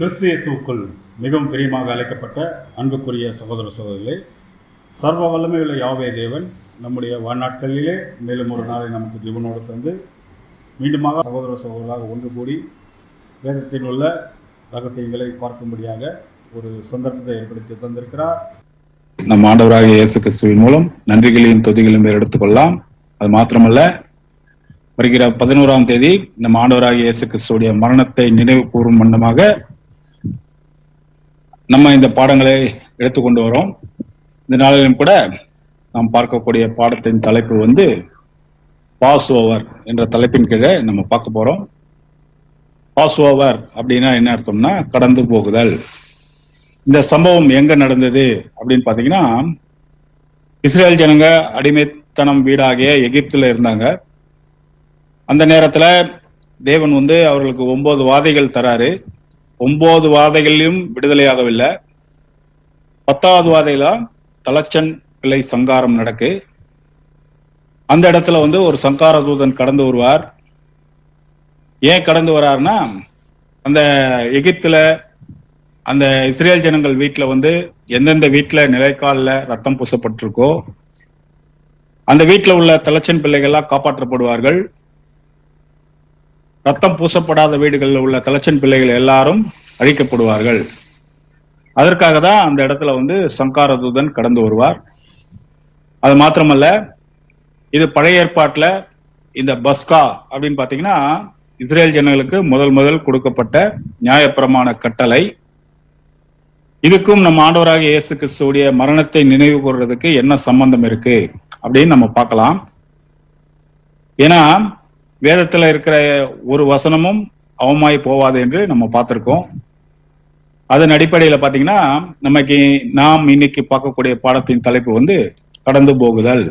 கிறிஸ்து இயேசுவுக்குள் மிகவும் பிரியமாக அழைக்கப்பட்ட அன்புக்குரிய சகோதர சகோதரிகளே, சர்வ வல்லமையுள்ள யாவே தேவன் நம்முடைய வாழ்நாட்களிலே மேலும் ஒரு நாளை நமக்கு ஜீவனோடு தந்து மீண்டுமாக சகோதர சகோதரர்களாக ஒன்று கூடி வேதத்தில் உள்ள ரகசியங்களை பார்க்கும்படியாக ஒரு சந்தர்ப்பத்தை ஏற்படுத்தி தந்திருக்கிறார். நம் ஆண்டவராகிய இயேசு கிறிஸ்துவின் மூலம் நன்றிகளையும் துதிகளையும் எடுத்துக்கொள்ளலாம். அது மாத்திரமல்ல, வருகிற 11ஆம் தேதி நம் ஆண்டவராகிய இயேசு கிறிஸ்துடைய மரணத்தை நினைவு கூறும் வண்ணமாக நம்ம இந்த பாடங்களை எடுத்துக்கொண்டு வரோம். இந்த நாளிலும் கூட நாம் பார்க்கக்கூடிய பாடத்தின் தலைப்பு பாஸ் ஓவர் என்ற தலைப்பின் கீழே நம்ம பார்க்க போறோம். பாஸ் ஓவர் அப்படின்னா என்ன அர்த்தம்னா கடந்து போகுதல். இந்த சம்பவம் எங்க நடந்தது அப்படின்னு பாத்தீங்கன்னா, இஸ்ரேல் ஜனங்க அடிமைத்தனம் வீடாகிய எகிப்துல இருந்தாங்க. அந்த நேரத்துல தேவன் அவர்களுக்கு 9 வாதைகள் தராரு. 9 வாதைகளிலும் விடுதலையாகவில்லை. 10வது வாதையில தலச்சன் பிள்ளை சங்காரம் நடக்கு. அந்த இடத்துல ஒரு சங்கார தூதன் கடந்து வருவார். ஏன் கடந்து வர்றாருன்னா, அந்த எகிப்துல அந்த இஸ்ரேல் ஜனங்கள் வீட்டுல எந்தெந்த வீட்டுல நிலைக்கால ரத்தம் பூசப்பட்டிருக்கோ அந்த வீட்டுல உள்ள தலச்சன் பிள்ளைகள்லாம் காப்பாற்றப்படுவார்கள். ரத்தம் பூசப்படாத வீடுகளில் உள்ள தலச்சன் பிள்ளைகள் எல்லாரும் அழிக்கப்படுவார்கள். அதற்காக தான் அந்த இடத்துல சங்கார தூதன் கடந்து வருவார். அது மாத்திரமல்ல, இது பழைய ஏற்பாட்டுல இந்த பஸ்கா அப்படின்னு பாத்தீங்கன்னா இஸ்ரேல் ஜனங்களுக்கு முதல் கொடுக்கப்பட்ட நியாயப்பிரமாண கட்டளை. இதுக்கும் நம்ம ஆண்டவராகிய இயேசு கிறிஸ்துவுடைய மரணத்தை நினைவு கூறுறதுக்கு என்ன சம்பந்தம் இருக்கு அப்படின்னு நம்ம பார்க்கலாம். ஏன்னா வேதத்துல இருக்கிற ஒரு வசனமும் அவமாய் போவாது என்று நம்ம பார்த்திருக்கோம். அதன் அடிப்படையில பாத்தீங்கன்னா நாம் இன்னைக்கு பார்க்கக்கூடிய பாடத்தின் தலைப்பு கடந்து போகுதல்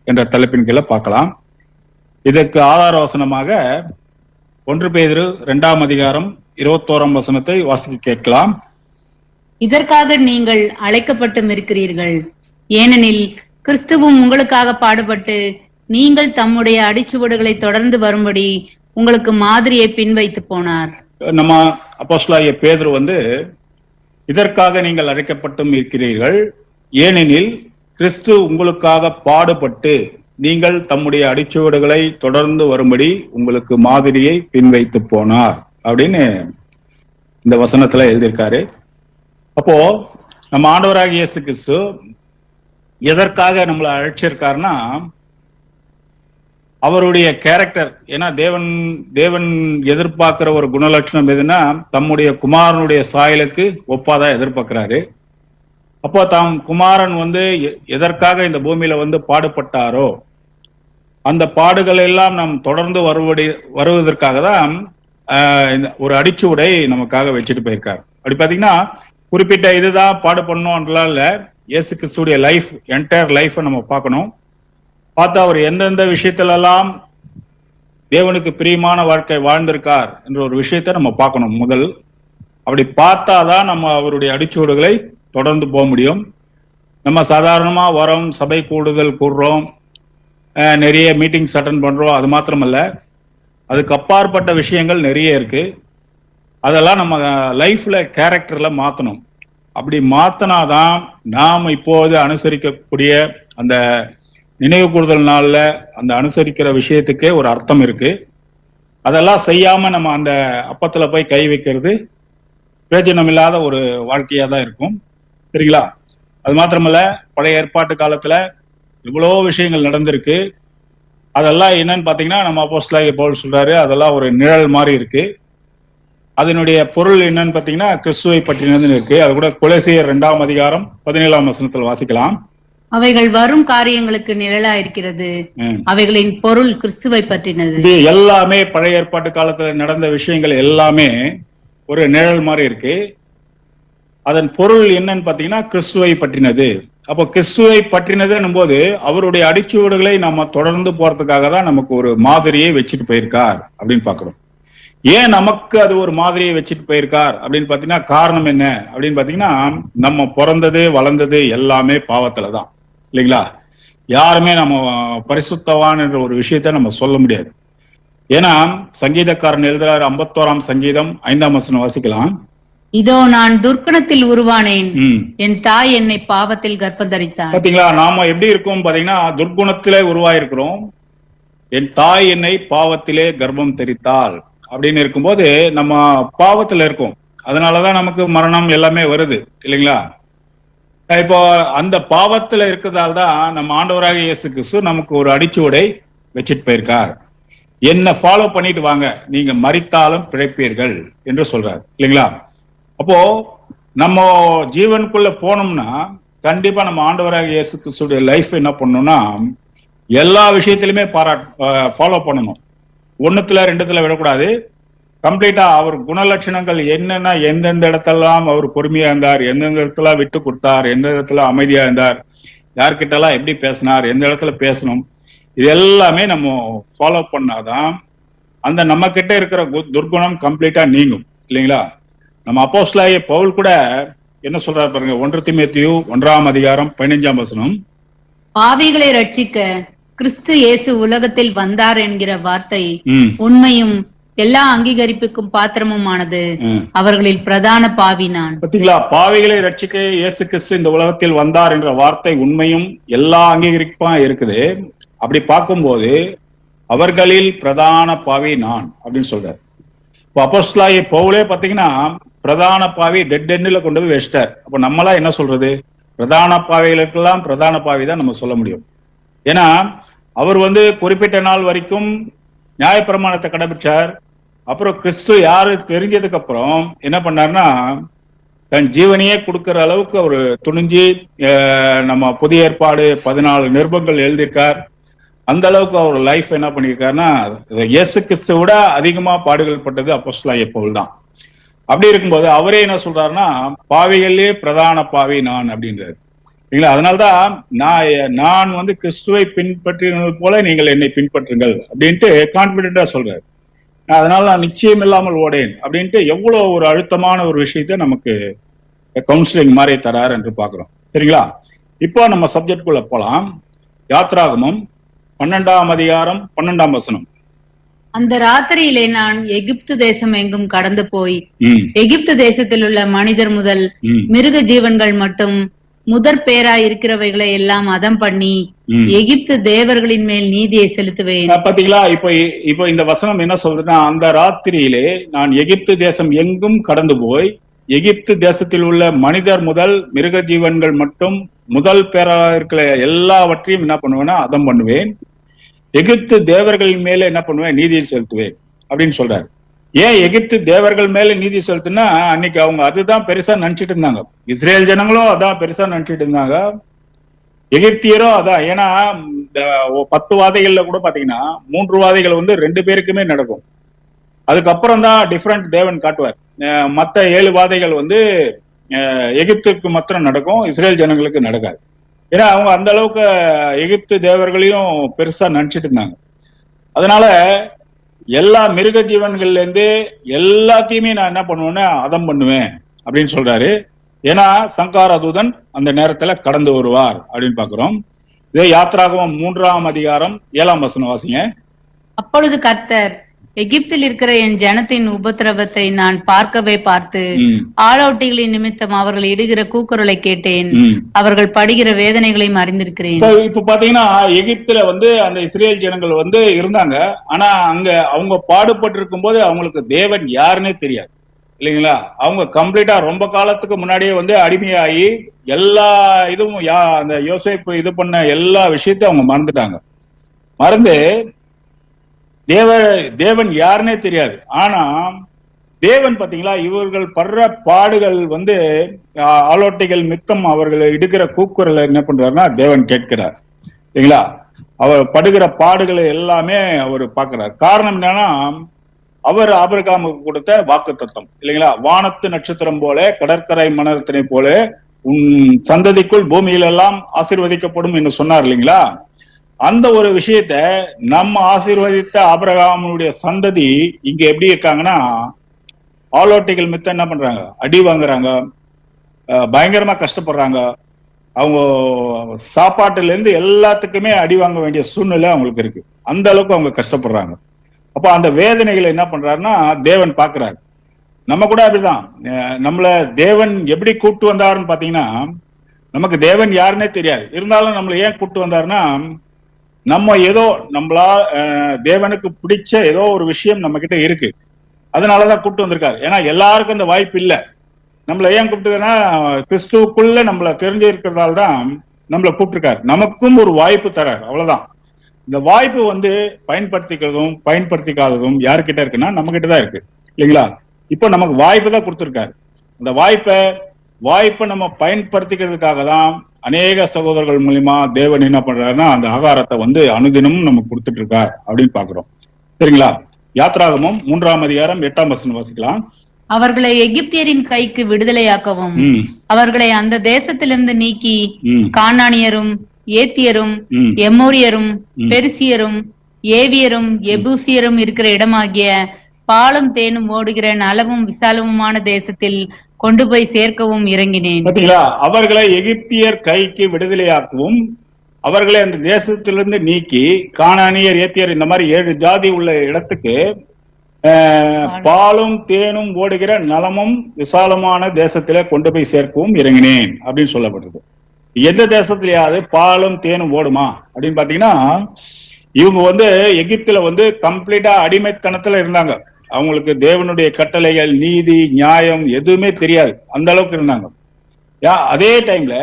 என்ற தலைப்பின் கீழே பார்க்கலாம். இதற்கு ஆதார வசனமாக 1 பேதுரு 2ஆம் அதிகாரம் 21ஆம் வசனத்தை வாசிக்க கேட்கலாம். இதற்காக நீங்கள் அழைக்கப்பட்டும் இருக்கிறீர்கள், ஏனெனில் கிறிஸ்துவும் உங்களுக்காக பாடுபட்டு நீங்கள் தம்முடைய அடிச்சுவடுகளை தொடர்ந்து வரும்படி உங்களுக்கு மாதிரியை பின்வைத்து போனார். நம்ம அப்போஸ்தலனாகிய பேதுரு இதற்காக நீங்கள் அழைக்கப்பட்டும் இருக்கிறீர்கள், ஏனெனில் கிறிஸ்து உங்களுக்காக பாடுபட்டு நீங்கள் தம்முடைய அடிச்சுவடுகளை தொடர்ந்து வரும்படி உங்களுக்கு மாதிரியை பின்வைத்து போனார் அப்படின்னு இந்த வசனத்துல எழுதியிருக்காரு. அப்போ நம்ம ஆண்டவராகிய இயேசு கிறிஸ்து எதற்காக நம்மளை அழைச்சிருக்காருன்னா, அவருடைய கேரக்டர். ஏன்னா தேவன் எதிர்பார்க்கிற ஒரு குணலட்சணம் எதுன்னா, தம்முடைய குமாரனுடைய சாயலுக்கு ஒப்பாதான் எதிர்பார்க்கிறாரு. அப்போ தாம் குமாரன் எதற்காக இந்த பூமியில பாடுபட்டாரோ அந்த பாடுகள் எல்லாம் நாம் தொடர்ந்து வருவதற்காக தான் ஒரு அடிச்சுவடை நமக்காக வச்சுட்டு போயிருக்காரு. அப்படி பாத்தீங்கன்னா குறிப்பிட்ட இதுதான் பாடு பண்ணோம்ன்றலாம் இல்ல, இயேசு கிறிஸ்துடைய லைஃப், என்டையர் லைஃப் நம்ம பார்க்கணும். பார்த்தா அவர் எந்தெந்த விஷயத்துல எல்லாம் தேவனுக்கு பிரியமான வாழ்க்கை வாழ்ந்திருக்கார் என்ற ஒரு விஷயத்த நம்ம பார்க்கணும் முதல். அப்படி பார்த்தாதான் நம்ம அவருடைய அடிச்சுவடுகளை தொடர்ந்து போக முடியும். நம்ம சாதாரணமா வரோம், சபை கூடுறோம், நிறைய மீட்டிங்ஸ் அட்டன் பண்றோம், அது மாத்திரமல்ல அதுக்கு அப்பாற்பட்ட விஷயங்கள் நிறைய இருக்கு. அதெல்லாம் நம்ம லைஃப்ல கேரக்டர்ல மாத்தணும். அப்படி மாத்தினாதான் நாம் இப்போது அனுசரிக்கக்கூடிய அந்த நினைவு கூறுதல் நாள்ல அந்த அனுசரிக்கிற விஷயத்துக்கே ஒரு அர்த்தம் இருக்கு. அதெல்லாம் செய்யாம நம்ம அந்த அப்பத்துல போய் கை வைக்கிறது பிரயோஜனம் இல்லாத ஒரு வாழ்க்கையா தான் இருக்கும். சரிங்களா? அது மாத்திரமல்ல, பழைய ஏற்பாட்டு காலத்துல இவ்வளோ விஷயங்கள் நடந்திருக்கு. அதெல்லாம் என்னன்னு பாத்தீங்கன்னா, நம்ம அப்போஸ்தலனாகிய பவுல் சொல்றாரு, அதெல்லாம் ஒரு நிழல் மாதிரி இருக்கு. அதனுடைய பொருள் என்னன்னு பாத்தீங்கன்னா கிறிஸ்துவை பற்றினதுன்னு இருக்கு. அது கூட கொலோசியர் 2ஆம் அதிகாரம் 17ஆம் வசனத்தில் வாசிக்கலாம். அவைகள் வரும் காரியங்களுக்கு நிழலா இருக்கிறது, அவைகளின் பொருள் கிறிஸ்துவை பற்றினது. இது எல்லாமே பழைய ஏற்பாட்டு காலத்துல நடந்த விஷயங்கள் எல்லாமே ஒரு நிழல் மாதிரி இருக்கு. அதன் பொருள் என்னன்னு பாத்தீங்கன்னா கிறிஸ்துவை பற்றினது. அப்போ கிறிஸ்துவை பற்றினதுன்னும் போது அவருடைய அடிச்சுவடுகளை நம்ம தொடர்ந்து போறதுக்காக தான் நமக்கு ஒரு மாதிரியை வச்சுட்டு போயிருக்கார் அப்படின்னு பாக்குறோம். ஏன் நமக்கு அது ஒரு மாதிரியை வச்சுட்டு போயிருக்கார் அப்படின்னு பாத்தீங்கன்னா காரணம் என்ன அப்படின்னு பாத்தீங்கன்னா, நம்ம பிறந்தது வளர்ந்தது எல்லாமே பாவத்துலதான், இல்லைங்களா? யாருமே நம்ம பரிசுத்தவான் என்ற ஒரு விஷயத்த நம்ம சொல்ல முடியாது. ஏன்னா சங்கீதக்காரன் எழுதுறாரு, 51ஆம் சங்கீதம் 5ஆம் வசனம் வாசிக்கலாம். இதோ நான் துர்க்குணத்தில் உருவானேன், என் தாய் என்னை பாவத்தில் கர்ப்பம் தரித்தாள். பாத்தீங்களா, நாம எப்படி இருக்கோம் பாத்தீங்கன்னா, துர்க்குணத்திலே உருவாயிருக்கிறோம், என் தாய் என்னை பாவத்திலே கர்ப்பம் தரித்தாள் அப்படின்னு இருக்கும்போது நம்ம பாவத்துல இருக்கோம். அதனாலதான் நமக்கு மரணம் எல்லாமே வருது இல்லைங்களா. இப்போ அந்த பாவத்துல இருக்கிறதால தான் நம்ம ஆண்டவராக இயேசு கிறிஸ்து நமக்கு ஒரு அடிச்சுவடை வச்சுட்டு போயிருக்கார். என்ன ஃபாலோ பண்ணிட்டு வாங்க, நீங்க மரித்தாலும் பிழைப்பீர்கள் என்று சொல்றாரு இல்லைங்களா. அப்போ நம்ம ஜீவனுக்குள்ள போனோம்னா கண்டிப்பா நம்ம ஆண்டவராக இயேசு கிறிஸ்துடைய லைஃப் என்ன பண்ணணும்னா எல்லா விஷயத்திலுமே ஃபாலோ பண்ணணும். ஒண்ணுத்துல ரெண்டுத்துல விடக்கூடாது. கம்ப்ளீட்டா அவர் குணலட்சணங்கள் என்னன்னா, எந்தெந்த இடத்தெல்லாம் அவர் பொறுமையா இருந்தார், எந்தெந்த இடத்துல விட்டு கொடுத்தார், எந்த இடத்துல அமைதியா இருந்தார், யார்கிட்ட எல்லாம் எப்படி பேசினார், எந்த இடத்துல பேசணும், இது எல்லாமே நம்ம ஃபாலோ பண்ணாதான் அந்த நம்ம கிட்ட இருக்கிற துர்குணம் கம்ப்ளீட்டா நீங்கும் இல்லைங்களா. நம்ம அப்போஸ்தலனாகிய பவுல் கூட என்ன சொல்றாரு பாருங்க, 1 தீமோத்தேயு 1:15. பாவிகளை ரட்சிக்க கிறிஸ்து இயேசு உலகத்தில் வந்தார் என்கிற வார்த்தை உண்மையும் எல்லா அங்கீகரிப்புக்கும் பாத்திரமுமானது. அவர்களில் பிரதான பாவி நான். பாத்தீங்களா, பாவிகளை ரட்சிக்க இயேசு கிறிஸ்து இந்த உலகத்தில் வந்தார் என்ற வார்த்தை உண்மையும் எல்லா அங்கீகரிப்பா இருக்குது. அப்படி பார்க்கும்போது அவர்களில் பிரதான பாவி நான் அப்படின்னு சொல்றாரு. இப்போ அப்போஸ்தலனாகிய பவுலே பாத்தீங்கன்னா பிரதான பாவி டெட் எண்ட்ல கொண்டு போய் வச்சிட்டார். அப்ப நம்மளா என்ன சொல்றது, பிரதான பாவிகளுக்கெல்லாம் பிரதான பாவி தான் நம்ம சொல்ல முடியும். ஏன்னா அவர் குறிப்பிட்ட நாள் வரைக்கும் நியாயப்பிரமாணத்தை கடைபிடிச்சார். அப்புறம் கிறிஸ்து யாரு தெரிஞ்சதுக்கு அப்புறம் என்ன பண்ணார்னா தன் ஜீவனையே கொடுக்கிற அளவுக்கு அவர் துணிஞ்சு நம்ம புதிய ஏற்பாடு 14 நிருபங்கள் எழுதியிருக்கார். அந்த அளவுக்கு அவர் லைஃப் என்ன பண்ணியிருக்காருன்னா இயேசு கிறிஸ்துவை விட அதிகமா பாடுகள் பட்டது அப்போஸ்தலனாகிய பவுல் தான். அப்படி இருக்கும்போது அவரே என்ன சொல்றாருன்னா பாவிகளிலே பிரதான பாவி நான் அப்படின்றாரு இல்லைங்களா. அதனால்தான் நான் கிறிஸ்துவை பின்பற்றினது போல நீங்கள் என்னை பின்பற்றுங்கள் அப்படின்ட்டு கான்பிடென்டா சொல்றாரு. அதனால நான் நிச்சயம் இல்லாமல் ஓடேன் அப்படின்ட்டு எவ்வளவு ஒரு அழுத்தமான ஒரு விஷயத்த நமக்கு கவுன்சிலிங் மாதிரி தராரு என்று பாக்குறோம் சரிங்களா. இப்போ நம்ம சப்ஜெக்ட் குள்ள போலாம். யாத்ராகமம் 12:12. அந்த ராத்திரியிலே நான் எகிப்து தேசம் எங்கும் கடந்து போய் எகிப்து தேசத்தில் உள்ள மனிதர் முதல் மிருக ஜீவன்கள் மட்டும் முதற் பேராய் இருக்கிறவைகளை எல்லாம் அதம் பண்ணி எகிப்து தேவர்களின் மேல் நீதியை செலுத்துவேன். பாத்தீங்களா, இப்போ இந்த வசனம் என்ன சொல்றதுன்னா, அந்த ராத்திரியிலே நான் எகிப்து தேசம் எங்கும் கடந்து போய் எகிப்து தேசத்தில் உள்ள மனிதர் முதல் மிருக ஜீவன்கள் மட்டும் முதல் பேராக இருக்கிற எல்லாவற்றையும் என்ன பண்ணுவேன்னா அதம் பண்ணுவேன், எகிப்து தேவர்களின் மேல என்ன பண்ணுவேன் நீதியை செலுத்துவேன் அப்படின்னு சொல்றாரு. ஏன் எகிப்து தேவர்கள் மேல நீதி செலுத்துனா, அன்னைக்கு அவங்க அதுதான் பெருசா நினைச்சிட்டு இருந்தாங்க. இஸ்ரேல் ஜனங்களும் அதான் பெருசா நினைச்சிட்டு இருந்தாங்க, எகிப்தியரும் அதான். ஏன்னா இந்த 10 வாதைகள்ல கூட பாத்தீங்கன்னா 3 வாதைகள் 2 பேருக்குமே நடக்கும். அதுக்கப்புறம் தான் டிஃபரெண்ட் தேவன் காட்டுவார். மத்த 7 வாதைகள் எகிப்துக்கு மாத்திரம் நடக்கும், இஸ்ரேல் ஜனங்களுக்கு நடக்காது. ஏன்னா அவங்க அந்த அளவுக்கு எகிப்து தேவர்களையும் பெருசா நினைச்சிட்டு இருந்தாங்க. அதனால எல்லா மிருக ஜீவன்கள்ல இருந்து எல்லாத்தையுமே நான் என்ன பண்ணுவேன்னா அதம் பண்ணுவேன் அப்படின்னு சொல்றாரு. ஏன்னா சங்கார தூதன் அந்த நேரத்துல கடந்து வருவார் அப்படின்னு பாக்குறோம். இதே யாத்ராகமம் 3:7 வாசிங்க. அப்பொழுது கர்த்தர் எகிப்தில் இருக்கிற என் ஜனத்தின் உபத்திரவத்தை நான் பார்க்கவே பார்த்து ஆளோட்டிகளின் நிமித்தம் அவர்கள் இடுகிற கூக்குரலை கேட்டேன், அவர்கள் படுகிற வேதனைகளையும் அறிந்திருக்கிறேன். இப்ப பாத்தீங்கன்னா எகிப்துல அந்த இஸ்ரேல் ஜனங்கள் இருந்தாங்க. ஆனா அங்க அவங்க பாடுபட்டு இருக்கும் போது அவங்களுக்கு தேவன் யாருன்னே தெரியாது இல்லைங்களா. அவங்க கம்ப்ளீட்டா ரொம்ப காலத்துக்கு முன்னாடியே அடிமையாகி எல்லா இதுவும் அந்த யோசேப்பு இது பண்ண எல்லா விஷயத்தையும் அவங்க மறந்து தேவன் யாருன்னே தெரியாது. ஆனா தேவன் பாத்தீங்களா இவர்கள் படுற பாடுகள் ஆலோட்டைகள் மித்தம் அவர்கள் இடுக்கிற கூக்குரலை என்ன பண்றாருன்னா தேவன் கேட்கிறார் இல்லைங்களா. அவர் படுகிற பாடுகளை எல்லாமே அவர் பாக்குறார். காரணம் என்னன்னா அவர் ஆபிரகாமுக்கு கொடுத்த வாக்குத்தத்தம் இல்லைங்களா. வானத்து நட்சத்திரம் போல கடற்கரை மணத்தினை போல உன் சந்ததிக்குள் பூமியில எல்லாம் ஆசீர்வதிக்கப்படும் என்று சொன்னார் இல்லைங்களா. அந்த ஒரு விஷயத்த நம்ம ஆசீர்வதித்த ஆபிரகாமுடைய சந்ததி இங்க எப்படி இருக்காங்கன்னா ஆலோட்டிகள் மித்த என்ன பண்றாங்க, அடி வாங்குறாங்க, பயங்கரமா கஷ்டப்படுறாங்க. அவங்க சாப்பாட்டுல இருந்து எல்லாத்துக்குமே அடி வாங்க வேண்டிய சூழ்நிலை அவங்களுக்கு இருக்கு. அந்த அளவுக்கு அவங்க கஷ்டப்படுறாங்க. அப்ப அந்த வேதனைகளை என்ன பண்றாருன்னா தேவன் பாக்குறாரு. நம்ம கூட அப்படிதான். நம்மள தேவன் எப்படி கூப்பிட்டு வந்தாருன்னு பாத்தீங்கன்னா, நமக்கு தேவன் யாருன்னே தெரியாது. இருந்தாலும் நம்மள ஏன் கூப்பிட்டு வந்தாருன்னா, நம்ம ஏதோ நம்மளா தேவனுக்கு பிடிச்ச ஏதோ ஒரு விஷயம் நம்ம கிட்ட இருக்கு, அதனாலதான் கூப்பிட்டு வந்திருக்காரு. ஏன்னா எல்லாருக்கும் அந்த வாய்ப்பு இல்லை. நம்மள ஏன் கூப்பிட்டுன்னா, கிறிஸ்துவுக்குள்ள நம்மள தெரிஞ்சு இருக்கிறதால தான் நம்மள கூப்பிட்டுருக்காரு. நமக்கும் ஒரு வாய்ப்பு தராரு, அவ்வளவுதான். இந்த வாய்ப்பு பயன்படுத்திக்கிறதும் பயன்படுத்திக்காததும் யாருக்கிட்ட இருக்குன்னா நம்ம கிட்டதான் இருக்கு, இல்லைங்களா? இப்போ நமக்கு வாய்ப்பு தான் கொடுத்துருக்காரு. அந்த வாய்ப்பை நம்ம பயன்படுத்திக்கிறதுக்காக தான் அநேக சகோதரர்கள் மூலியமா தேவன் என்ன பண்றாருன்னா அந்த ஆகாரத்தை அனுதினமும் நமக்கு கொடுத்துட்டு இருக்கார் அப்படின்னு பாக்குறோம். சரிங்களா? யாத்ராகமம் 3ஆம் அதிகாரம் 8ஆம் வசனம் வாசிக்கலாம். அவர்களை எகிப்தியரின் கைக்கு விடுதலையாக்கவும் அவர்களை அந்த தேசத்திலிருந்து நீக்கி கானானியரும் ஏத்தியரும் எமோரியரும் பெருசியரும் ஏவியரும் எபூசியரும் இருக்கிற இடமாகிய பாலும் தேனும் ஓடுகிற நலமும் விசாலமுமான தேசத்தில் கொண்டு போய் சேர்க்கவும் இறங்கினேன். பாத்தீங்களா? அவர்களை எகிப்தியர் கைக்கு விடுதலையாக்கவும் அவர்களை அந்த தேசத்திலிருந்து நீக்கி கானானியர் ஏத்தியர் இந்த மாதிரி 7 ஜாதி உள்ள இடத்துக்கு பாலும் தேனும் ஓடுகிற நலமும் விசாலமான தேசத்திலே கொண்டு போய் சேர்க்கவும் இறங்கினேன் அப்படின்னு சொல்லப்பட்டிருக்கு. எந்த தேசத்திலேயாவது பாலும் தேனும் ஓடுமா அப்படின்னு பாத்தீங்கன்னா, இவங்க எகிப்துல கம்ப்ளீட்டா அடிமைத்தனத்துல இருந்தாங்க. அவங்களுக்கு தேவனுடைய கட்டளைகள், நீதி, நியாயம் எதுவுமே தெரியாது, அந்த அளவுக்கு இருந்தாங்க. அதே டைம்ல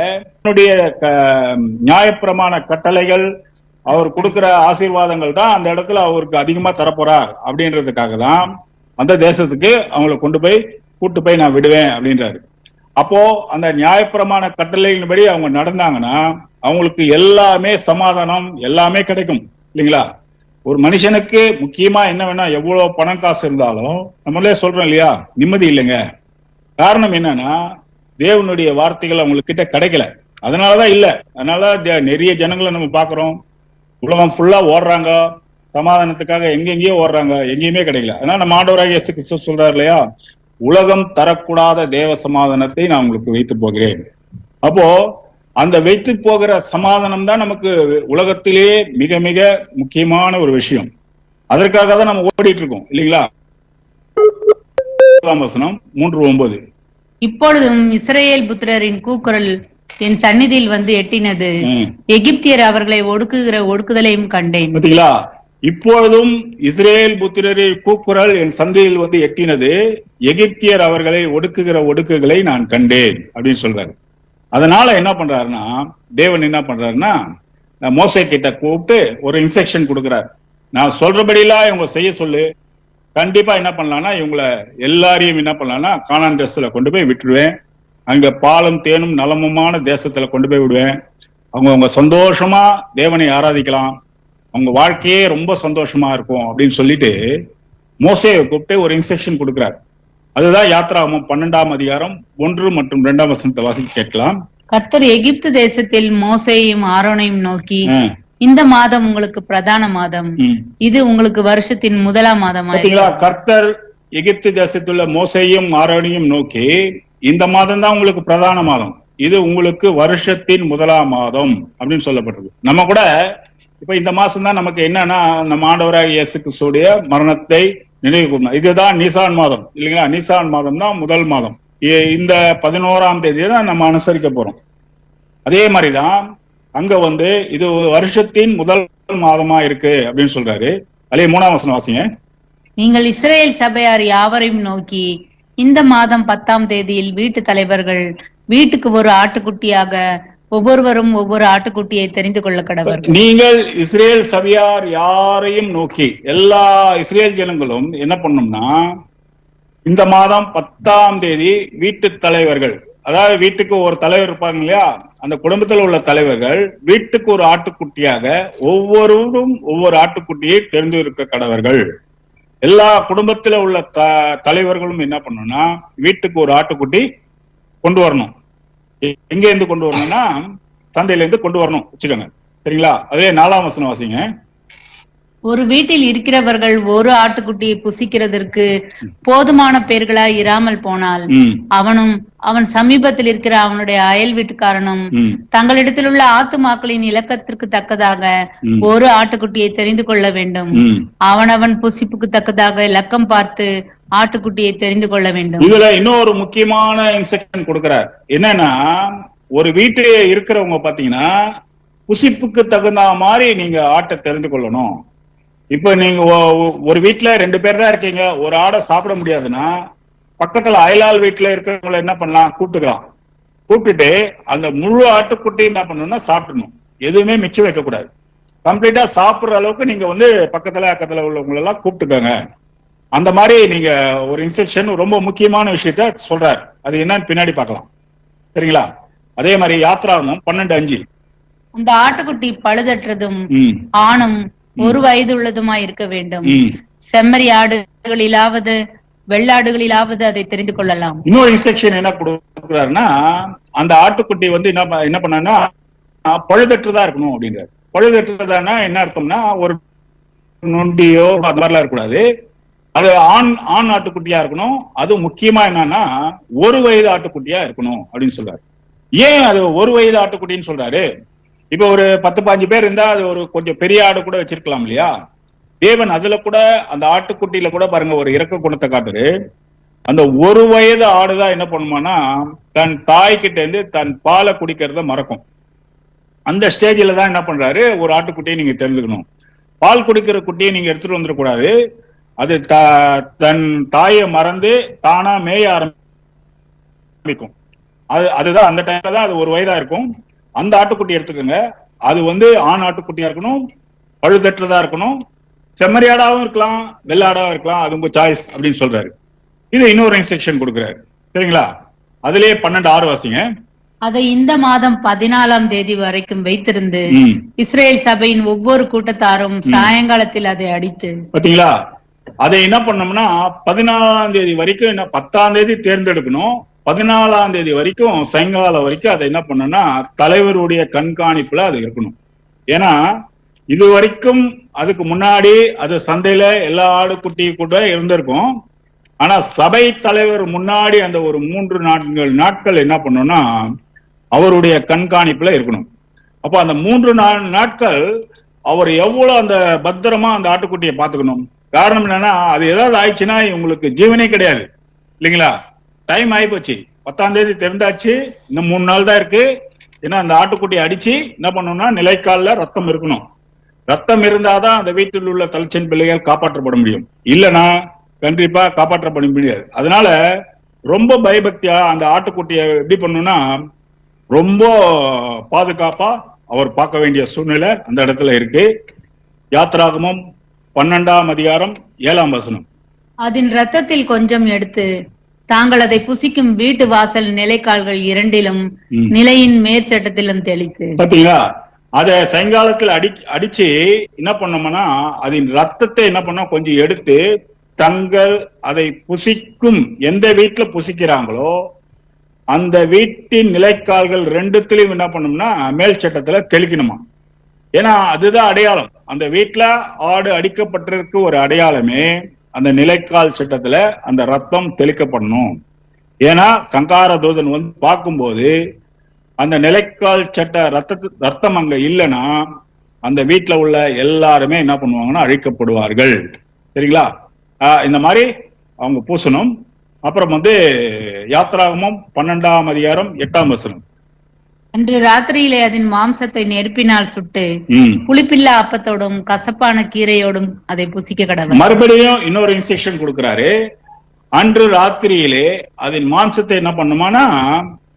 நியாயப்பிரமாண கட்டளைகள், அவர் கொடுக்கிற ஆசீர்வாதங்கள் தான் அந்த இடத்துல அவருக்கு அதிகமா தரப்போறார் அப்படின்றதுக்காக தான் அந்த தேசத்துக்கு அவங்களை கூட்டு போய் நான் விடுவேன் அப்படின்றாரு. அப்போ அந்த நியாயப்பிரமாண கட்டளையின்படி அவங்க நடந்தாங்கன்னா அவங்களுக்கு எல்லாமே சமாதானம், எல்லாமே கிடைக்கும், இல்லைங்களா? ஒரு மனுஷனுக்கு முக்கியமா என்ன வேணா, எவ்வளவு பணம் காசு இருந்தாலும் நம்மளே சொல்றோம் இல்லையா, நிம்மதி இல்லைங்க. காரணம் என்னன்னா, தேவனுடைய வார்த்தைகள் அவங்களுக்கு கிட்ட கிடைக்கல, அதனாலதான் இல்ல. அதனால நிறைய ஜனங்களை நம்ம பாக்குறோம், உலகம் ஃபுல்லா ஓடுறாங்க சமாதானத்துக்காக, எங்கெங்கயோ ஓடுறாங்க, எங்கேயுமே கிடைக்கல. அதனால நம்ம ஆண்டவராகிய இயேசு கிறிஸ்து சொல்றாரு இல்லையா, உலகம் தரக்கூடாத தேவ சமாதானத்தை நான் உங்களுக்கு வைத்து போகிறேன். அப்போ அந்த வைத்து போகிற சமாதானம் தான் நமக்கு உலகத்திலேயே மிக மிக முக்கியமான ஒரு விஷயம். அதற்காக தான் நம்ம ஓடிட்டு இருக்கோம், இல்லைங்களா? 3:9. இப்பொழுதும் இஸ்ரவேல் புத்திரரின் கூக்குரல் என் சந்நிதியில் எட்டினது, எகிப்தியர் அவர்களை ஒடுக்குகிற ஒடுக்குதலையும் கண்டேன். பாத்தீங்களா? இப்பொழுதும் இஸ்ரேல் புத்திரரின் கூக்குரல் என் சந்தையில் எட்டினது, எகிப்தியர் அவர்களை ஒடுக்குகிற ஒடுக்குகளை நான் கண்டேன் அப்படின்னு சொல்றாரு. அதனால என்ன பண்றாருன்னா, தேவன் என்ன பண்றாருன்னா, மோசே கிட்ட கூப்பிட்டு ஒரு இன்ஸ்ட்ரக்ஷன் கொடுக்கிறார். நான் சொல்றபடியெல்லாம் இவங்க செய்ய சொல்லு, கண்டிப்பா என்ன பண்ணலாம்னா இவங்களை எல்லாரையும் என்ன பண்ணலாம்னா கானான் தேசத்துல கொண்டு போய் விட்டுடுவேன், அங்க பாலும் தேனும் நலமுமான தேசத்துல கொண்டு போய் விடுவேன். அவங்க சந்தோஷமா தேவனை ஆராதிக்கலாம், அவங்க வாழ்க்கையே ரொம்ப சந்தோஷமா இருக்கும் அப்படின்னு சொல்லிட்டு மோசேயை கூப்பிட்டு ஒரு இன்ஸ்ட்ரக்ஷன் கொடுக்கிறார். அதுதான் யாத்ராகமம் 12ஆம் அதிகாரம் 1 மற்றும் 2ஆம் வசனத்தை வாசிக்க கேட்கலாம். கர்த்தர் எகிப்து தேசத்தில் மோசேயையும் ஆரோனையும் நோக்கி, இந்த மாதம் உங்களுக்கு பிரதான மாதம், இது உங்களுக்கு வருஷத்தின் முதலாம் மாதம். கர்த்தர் எகிப்து தேசத்துள்ள மோசேயையும் ஆரோனையும் நோக்கி, இந்த மாதம் தான் உங்களுக்கு பிரதான மாதம், இது உங்களுக்கு வருஷத்தின் முதலாம் மாதம் அப்படின்னு சொல்லப்பட்டிருக்கு. நம்ம கூட இப்ப இந்த மாசம் தான் நமக்கு என்னன்னா, நம்ம ஆண்டவராக இயேசு கிறிஸ்துவுடைய மரணத்தை நினைவு கூறணும். இதுதான் நீசான் மாதம், இல்லைங்களா? நீசான் மாதம் தான் முதல் மாதம். இந்த 11ஆம் தேதியை தான் நம்ம அனுசரிக்க போறோம். அதே மாதிரிதான் அங்க இது வருஷத்தின் முதல் மாதமா இருக்கு அப்படின்னு சொல்றாரு. அதே 3ஆம் வசனம் வாசிங்க. நீங்கள் இஸ்ரேல் சபையார் யாவரையும் நோக்கி, இந்த மாதம் 10ஆம் தேதியில் வீட்டு தலைவர்கள் வீட்டுக்கு ஒரு ஆட்டுக்குட்டியாக ஒவ்வொருவரும் ஒவ்வொரு ஆட்டுக்குட்டியை தெரிந்து கொள்ள கடவர்கள். நீங்கள் இஸ்ரேல் சபையார் யாரையும் நோக்கி, எல்லா இஸ்ரேல் ஜனங்களும் என்ன பண்ணணும்னா, இந்த மாதம் 10ஆம் தேதி வீட்டு தலைவர்கள், அதாவது வீட்டுக்கு ஒரு தலைவர் இருப்பாங்க இல்லையா, அந்த குடும்பத்தில் உள்ள தலைவர்கள் வீட்டுக்கு ஒரு ஆட்டுக்குட்டியாக ஒவ்வொருவரும் ஒவ்வொரு ஆட்டுக்குட்டியை தெரிந்து இருக்க கடவர்கள். எல்லா குடும்பத்துல உள்ள தலைவர்களும் என்ன பண்ணணும்னா வீட்டுக்கு ஒரு ஆட்டுக்குட்டி கொண்டு வரணும். எங்க இருந்து கொண்டு வரணும்னா சந்தையில இருந்து கொண்டு வரணும் வச்சுக்கோங்க, சரிங்களா? அதே 4ஆம் வசனம் வாசிங்க. ஒரு வீட்டில் இருக்கிறவர்கள் ஒரு ஆட்டுக்குட்டியை புசிக்கிறதற்கு போதுமான பேர்களாய் இராமல் போனால் அவனும் அவன் சமீபத்தில் இருக்கிற அவனுடைய அயல் வீட்டுக்காரனும் தங்களிடத்தில் உள்ள ஆத்துமாக்களின் இலக்கத்திற்கு தக்கதாக ஒரு ஆட்டுக்குட்டியை தெரிந்து கொள்ள வேண்டும். அவனவன் புசிப்புக்கு தக்கதாக இலக்கம் பார்த்து ஆட்டுக்குட்டியை தெரிந்து கொள்ள வேண்டும். இதுல இன்னொரு முக்கியமான இன்ஸ்ட்ரக்ஷன் கொடுக்கிறார். என்னன்னா, ஒரு வீட்டிலே இருக்கிறவங்க பாத்தீங்கன்னா புசிப்புக்கு தகுந்த மாதிரி நீங்க ஆட்டை தெரிந்து கொள்ளணும். இப்ப நீங்க ஒரு வீட்டுல 2 பேர் தான் இருக்கீங்க, ஒரு ஆடை சாப்பிட முடியாதுன்னா பக்கத்துல அயலால் வீட்டுல இருக்கிறவங்களை என்ன பண்ணலாம், கூப்பிட்டுக்கலாம். கூப்பிட்டுட்டு அந்த முழு ஆட்டுக்குட்டி என்ன பண்ணணும்னா சாப்பிடணும், எதுவுமே மிச்சம் வைக்க கூடாது. கம்ப்ளீட்டா சாப்பிடுற அளவுக்கு நீங்க பக்கத்துல உள்ளவங்க எல்லாம் கூப்பிட்டுக்கோங்க. அந்த மாதிரி நீங்க ஒரு இன்ஸ்ட்ரக்ஷன், ரொம்ப முக்கியமான விஷயத்த சொல்றாரு. அது என்னன்னு பின்னாடி பார்க்கலாம், சரிங்களா? அதே மாதிரி யாத்ராகமம் 12:5, அந்த ஆட்டுக்குட்டி பழுதற்றதும் ஆணும் 1 வயது உள்ளதுமாய் இருக்க வேண்டும். செம்மறி ஆடுகளிலாவது வெள்ளாடுகளிலாவது அதை தெரிந்து கொள்ளலாம். இன்னொரு இன்ஸ்ட்ரக்ஷன் என்ன கொடுக்குறாருன்னா, அந்த ஆட்டுக்குட்டி என்ன பண்ணா பழுதற்றதா இருக்கணும் அப்படின்றாரு. பழுதற்றதானா என்ன அர்த்தம்னா, ஒரு நொண்டியோ அந்த மாதிரிலாம் இருக்கக்கூடாது. அது ஆண் ஆட்டுக்குட்டியா இருக்கணும். அது முக்கியமா என்னன்னா 1 வயது ஆட்டுக்குட்டியா இருக்கணும் அப்படின்னு சொல்றாரு. ஏன் அது 1 வயது ஆட்டுக்குட்டின்னு சொல்றாரு? இப்ப ஒரு 10-15 பேர் இருந்தா அது ஒரு கொஞ்சம் பெரிய ஆடு கூட வச்சிருக்கலாம் இல்லையா? தேவன் அதுல கூட, அந்த ஆட்டுக்குட்டியில கூட பாருங்க ஒரு இரக்க குணத்தை காட்டுரு. அந்த 1 வயது ஆடுதான் என்ன பண்ணுமானா, தன் தாய்கிட்ட இருந்து தன் பாலை குடிக்கிறத மறக்கும். அந்த ஸ்டேஜ்ல தான் என்ன பண்றாரு, ஒரு ஆட்டுக்குட்டியை நீங்க தெரிஞ்சுக்கணும். பால் குடிக்கிற குட்டியை நீங்க எடுத்துட்டு வந்துடக்கூடாது. அது தன் தாயை மறந்து தானா மேய ஆரம்பிக்கும். அதுதான் அந்த டைம்ல தான் அது 1 வயதா இருக்கும். அந்த ஆட்டுக்குட்டி எடுத்துக்கோங்க. அது ஆண் ஆட்டுக்குட்டியா இருக்கணும், பழுதற்றதா இருக்கணும், செம்மறியாடாவும் இருக்கலாம், வெள்ளாடாவும் இருக்கலாம், அது உங்க சாய்ஸ் அப்படின்னு சொல்றாரு. இது இன்னொரு இன்ஸ்ட்ரக்ஷன் கொடுக்குறாரு, சரிங்களா? அதுலயே 12:6 வாசிங்க. அதை இந்த மாதம் 14ஆம் தேதி வரைக்கும் வைத்திருந்து இஸ்ரேல் சபையின் ஒவ்வொரு கூட்டத்தாரும் சாயங்காலத்தில் அதை அடித்து. பாத்தீங்களா? அதை என்ன பண்ணோம்னா 14ஆம் தேதி வரைக்கும், 10ஆம் தேதி தேர்ந்தெடுக்கணும், 14ஆம் தேதி வரைக்கும் சாயங்காலம் வரைக்கும் அதை என்ன பண்ணணும்னா தலைவருடைய கண்காணிப்புல அது இருக்கணும். ஏன்னா இது வரைக்கும் அதுக்கு முன்னாடி அது சந்தையில எல்லா ஆடுக்குட்டி கூட இருந்திருக்கும். ஆனா சபை தலைவர் முன்னாடி அந்த ஒரு 3 நாட்கள் என்ன பண்ணணும்னா அவருடைய கண்காணிப்புல இருக்கணும். அப்ப அந்த 3 நாட்கள் அவர் எவ்வளவு அந்த பத்திரமா அந்த ஆட்டுக்குட்டியை பாத்துக்கணும். காரணம் என்னன்னா, அது ஏதாவது ஆயிடுச்சுன்னா இவங்களுக்கு ஜீவனே கிடையாது இல்லைங்களா? டைம் ஆயிப்போச்சு, 10ஆம் தேதி தெரிந்தாச்சு, இன்னும் 3 நாள் தான் இருக்கு. ஏன்னா அந்த ஆட்டுக்குட்டியை அடிச்சு என்ன பண்ணணும்னா நிலைக்கால ரத்தம் இருக்கணும். ரத்தம் இருந்தாதான் அந்த வீட்டில் உள்ள தலைச்சன் பிள்ளைகள் காப்பாற்றப்பட முடியும், இல்லைன்னா கண்டிப்பா காப்பாற்றப்பட முடியாது. அதனால ரொம்ப பயபக்தியா அந்த ஆட்டுக்குட்டியை எப்படி பண்ணணும்னா ரொம்ப பாதுகாப்பா அவர் பார்க்க வேண்டிய சூழ்நிலை அந்த இடத்துல இருக்கு. யாத்ராகமம் 12ஆம் அதிகாரம் 7ஆம் வசனம். அதன் ரத்தத்தில் கொஞ்சம் எடுத்து தாங்கள் அதை புசிக்கும் வீட்டு வாசல் நிலைக்கால்கள் 2லும் நிலையின் மேற்சட்டத்திலும் தெளித்து. பாத்தீங்களா? அத சாயங்காலத்துல அடிச்சு என்ன பண்ணோம்னா அதன் ரத்தத்தை என்ன பண்ண கொஞ்சம் எடுத்து தங்கள் அதை புசிக்கும் எந்த வீட்டுல புசிக்கிறாங்களோ அந்த வீட்டின் நிலைக்கால்கள் 2த்திலையும் என்ன பண்ணோம்னா மேல் சட்டத்துல தெளிக்கணுமா. ஏன்னா அதுதான் அடையாளம். அந்த வீட்டுல ஆடு அடிக்கப்பட்டிருக்கு ஒரு அடையாளமே அந்த நிலைக்கால் சட்டத்துல அந்த ரத்தம் தெளிக்கப்படணும். ஏன்னா சங்கார தூதன் பார்க்கும்போது அந்த நிலைக்கால் சட்ட ரத்தம் அங்க இல்லைன்னா அந்த வீட்டுல உள்ள எல்லாருமே என்ன பண்ணுவாங்கன்னா அழிக்கப்படுவார்கள். சரிங்களா? இந்த மாதிரி அவங்க பூசணும். அப்புறம் யாத்ராகமம் 12ஆம் அதிகாரம் 8ஆம் வசனம். அன்று ராத்திரியிலே அதன் மாம்சத்தை நெருப்பினால் சுட்டு புளிப்பில்லா அப்பத்தோடும் கசப்பான கீரையோடும் அதை புசிக்க கடவுள். மறுபடியும் இன்னொரு இன்ஸ்ட்ரக்ஷன் கொடுக்கிறாரு. அன்று ராத்திரியிலே அதன் மாம்சத்தை என்ன பண்ணுமானா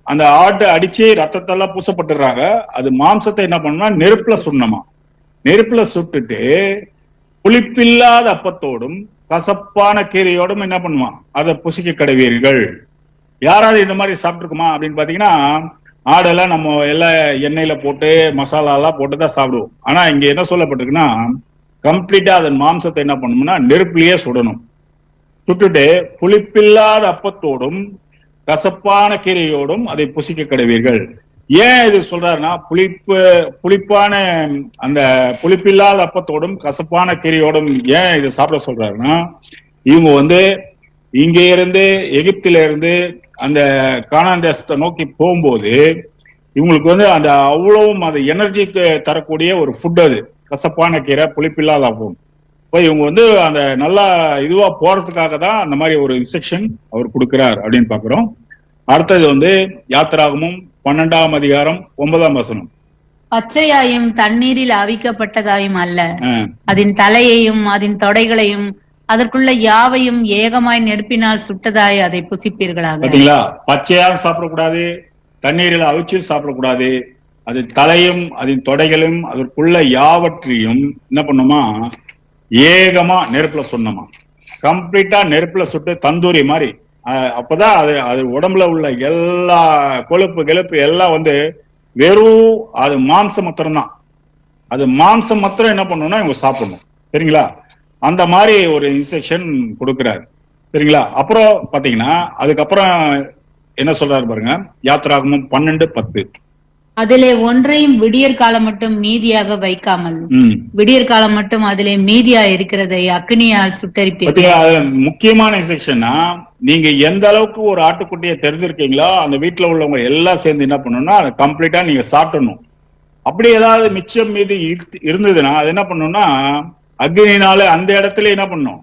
அந்த ஆட்டை அடிச்சு ரத்தத்தெல்லாம் பூசப்பட்டுறாங்க. அது மாம்சத்தை என்ன பண்ணுமா நெருப்புல சுடணுமா. நெருப்புல சுட்டுட்டு புளிப்பில்லாத அப்பத்தோடும் கசப்பான கீரையோடும் என்ன பண்ணுவான் அதை புசிக்க கடவீர்கள். யாராவது இந்த மாதிரி சாப்பிட்டுருக்குமா அப்படின்னு பாத்தீங்கன்னா ஆடெல்லாம் நம்ம எல்லாம் எண்ணெயில போட்டு மசாலா எல்லாம் போட்டுதான் சாப்பிடுவோம். ஆனா இங்க என்ன சொல்லப்பட்டிருக்குன்னா கம்ப்ளீட்டா அதன் மாம்சத்தை என்ன பண்ணணும்னா நெருப்புலயே சுடணும். சுட்டுட்டு புளிப்பில்லாத அப்பத்தோடும் கசப்பான கீரையோடும் அதை புசிக்க கடவீர்கள். ஏன் இது சொல்றாருன்னா புளிப்பான அந்த புளிப்பில்லாத அப்பத்தோடும் கசப்பான கீரையோடும் ஏன் இது சாப்பிட சொல்றாருன்னா இவங்க இங்க இருந்து எகிப்தில இருந்து அந்த கானான் தேசத்தை நோக்கி போகும்போது இவங்களுக்கு அந்த அவ்வளவும் அந்த எனர்ஜிக்கு தரக்கூடிய ஒரு ஃபுட் அது கசப்பான கீரை புளிப்பில்லாத அப்பம். இப்போ இவங்க வந்து அந்த நல்லா இதுவா போறதுக்காக தான் அந்த மாதிரி ஒரு இன்ஸ்ட்ரக்ஷன் அவர் கொடுக்கிறார் அப்படின்னு பாக்குறோம். அடுத்தது வந்து யாத்திராகமும் 12ஆம் அதிகாரம் 9ஆம் வசனம். பச்சையாயும் தண்ணீரில் அவிக்கப்பட்டதாயும் அல்ல, அதன் தலையையும் அதன் தொடைகளையும் அதற்குள்ள யாவையும் ஏகமாய் நெருப்பினால் சுட்டதாய் அதை புசிப்பீர்களாக. பாத்தீங்களா, பச்சையாவும் சாப்பிடக்கூடாது, தண்ணீரில் அவிச்சும் சாப்பிடக்கூடாது, அது தலையும் அதன் தொடைகளும் அதற்குள்ள யாவற்றையும் என்ன பண்ணுமா, ஏகமா நெருப்புல சொன்னமா, கம்ப்ளீட்டா நெருப்புல சுட்டு தந்தூரி மாதிரி. அப்பதான் அது உடம்புல உள்ள எல்லா கொழுப்பு கிழப்பு எல்லாம் வந்து வெறும் அது மாம்சம் மாத்திரம் தான். அது மாம்சம் மாத்திரம் என்ன பண்ணணும்னா இவங்க சாப்பிடணும். சரிங்களா, அந்த மாதிரி ஒரு இன்ஸ்ட்ரக்ஷன் கொடுக்கிறாரு. சரிங்களா. அப்புறம் பாத்தீங்கன்னா அதுக்கப்புறம் என்ன சொல்றாரு பாருங்க, யாத்திராகமும் 12:10. அதிலே ஒன்றையும் விடியற் காலம் மட்டும் மீதியாக வைக்காமல் விடியற் காலம் மட்டும் அதிலே மீதியா இருக்கிறதை அக்னியால் சுட்டரிப்பீர்கள். முக்கியமான இன்ஸ்ட்ரக்ஷன்னா, நீங்க எந்த அளவுக்கு ஒரு ஆட்டுக்குட்டியை தெரிஞ்சிருக்கீங்களோ அந்த வீட்டுல உள்ளவங்க எல்லாம் சேர்ந்து என்ன பண்ணணும்னா அதை கம்ப்ளீட்டா நீங்க சாப்பிடணும். அப்படி ஏதாவது மிச்சம் மீதி இருந்ததுன்னா அது என்ன பண்ணணும்னா அக்னினால அந்த இடத்துல என்ன பண்ணணும்,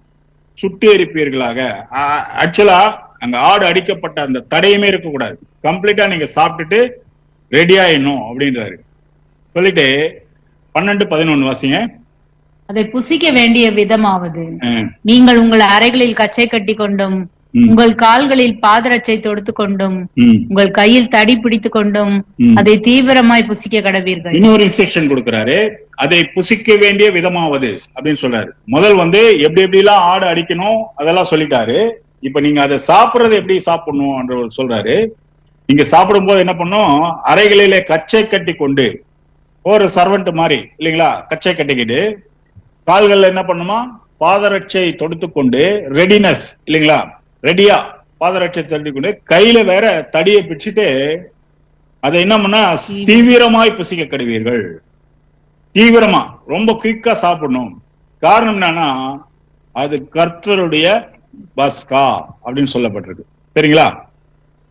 சுட்டு எரிப்பீர்களாக. ஆக்சுவலா அங்க ஆடு அடிக்கப்பட்ட அந்த தடையுமே இருக்கக்கூடாது, கம்ப்ளீட்டா நீங்க சாப்பிட்டுட்டு ரெடி ஆயிடணும் அப்படின்றாரு. சொல்லிட்டு 12:11 வாசிங்க. அதை புசிக்க வேண்டிய விதமாவது, நீங்கள் உங்கள் அறைகளில் கச்சை கட்டி கொண்டும் உங்கள் கால்களில் பாதரட்சை தொடுத்து கொண்டும் உங்கள் கையில் தடி பிடித்து கொண்டும் அதை தீவிரமாய் புசிக்க கடவீர்கள். இன்னொரு இன்ஸ்ட்ரக்ஷன் கொடுக்கிறாரு, அதை புசிக்க வேண்டிய விதமாவது அப்படின்னு சொல்றாரு. முதல் வந்து எப்படி எப்படி எல்லாம் ஆடு அடிக்கணும் அதெல்லாம் சொல்லிட்டாரு. இப்ப நீங்க அதை சாப்பிடுறது எப்படி சாப்பிடணும் என்ற சொல்றாரு. நீங்க சாப்பிடும் போது என்ன பண்ணும், அறைகளிலே கச்சை கட்டி கொண்டு, ஒரு சர்வெண்ட் மாதிரி இல்லைங்களா, கச்சை கட்டிக்கிட்டு கால்கள்ல என்ன பண்ணுமா, பாதரட்சை தொடுத்து கொண்டு, ரெடினஸ் இல்லைங்களா, ரெடியா பாதரட்சை தொடுத்து கொண்டு, கையில வேற தடியை பிடிச்சிட்டு அதை என்ன பண்ணா தீவிரமாய் புசிக்க கடுவீர்கள். தீவிரமா ரொம்ப குயிக்கா சாப்பிடணும். காரணம் என்னன்னா அது கர்த்தருடைய பஸ்கா அப்படின்னு சொல்லப்பட்டிருக்கு. சரிங்களா,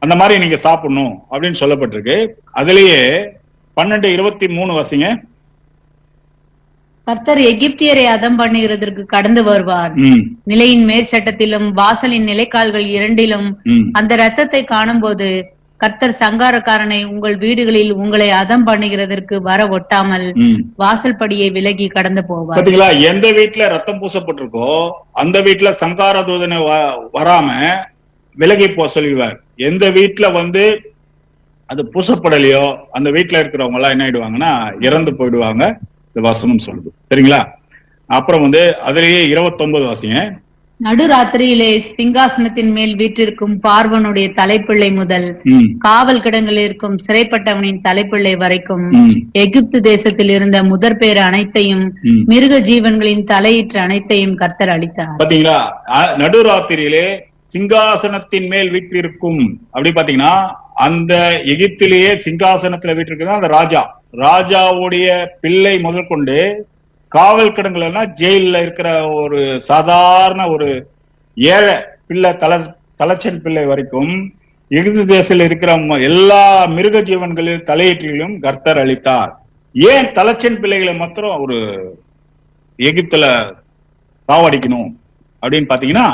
அந்த மாதிரி நீங்க சாப்பிடணும் அப்படின்னு சொல்லப்பட்டிருக்கு. அதுலயே 12:23 வாசிங்க. கர்த்தர் எகிப்தியரை அதம் பண்ணுகிறதற்கு கடந்து வருவார். நிலையின் மேற்சட்டத்திலும் வாசலின் நிலைக்கால்கள் இரண்டிலும் அந்த ரத்தத்தை காணும் போது கர்த்தர் சங்காரக்காரனை உங்கள் வீடுகளில் உங்களை அதம் பண்ணுகிறதற்கு வர ஒட்டாமல் வாசல் படியை விலகி கடந்து போவார். பாத்தீங்களா, எந்த வீட்டுல ரத்தம் பூசப்பட்டிருக்கோ அந்த வீட்டுல சங்கார தூதனை வராம விலகி போக சொல்லிடுவார். எந்த வீட்டுல வந்து அது பூசப்படலையோ அந்த வீட்டுல இருக்கிறவங்க எல்லாம் என்ன ஆயிடுவாங்கன்னா இறந்து போயிடுவாங்க, இந்த வசனம் சொல்லுது. சரிங்களா. அப்புறம் வந்து அதுலயே 29 வாசிங்க. நடுராத்திரியிலே சிங்காசனத்தின் மேல் வீற்றிருக்கும் பார்வனுடைய தலைப்பிள்ளை முதல் காவல் கிடங்கில் இருக்கும் சிறைப்பட்டவனின் தலைப்பிள்ளை வரைக்கும் எகிப்து தேசத்தில் இருந்த முதற் பேர் அனைத்தையும் மிருக ஜீவன்களின் தலையீற்று அனைத்தையும் கர்த்தர் அளித்தார். பாத்தீங்களா, நடுராத்திரியிலே சிங்காசனத்தின் மேல் வீற்றிருக்கும் அப்படி பாத்தீங்கன்னா அந்த எகிப்திலேயே சிங்காசனத்துல வீற்றிருக்குதான் அந்த ராஜாவுடைய பிள்ளை முதல் கொண்டு காவல் கிடங்குலன்னா ஜெயில இருக்கிற ஒரு சாதாரண ஒரு ஏழை பிள்ளை தலைச்சன் பிள்ளை வரைக்கும் எகிப்து தேசத்தில் இருக்கிற எல்லா மிருக ஜீவன்களின் தலையீட்டிலும் கர்த்தர் அளித்தார். ஏன் தலைச்சன் பிள்ளைகளை மாத்திரம் ஒரு எகிப்துல சாவடிக்கணும் அப்படின்னு பாத்தீங்கன்னா,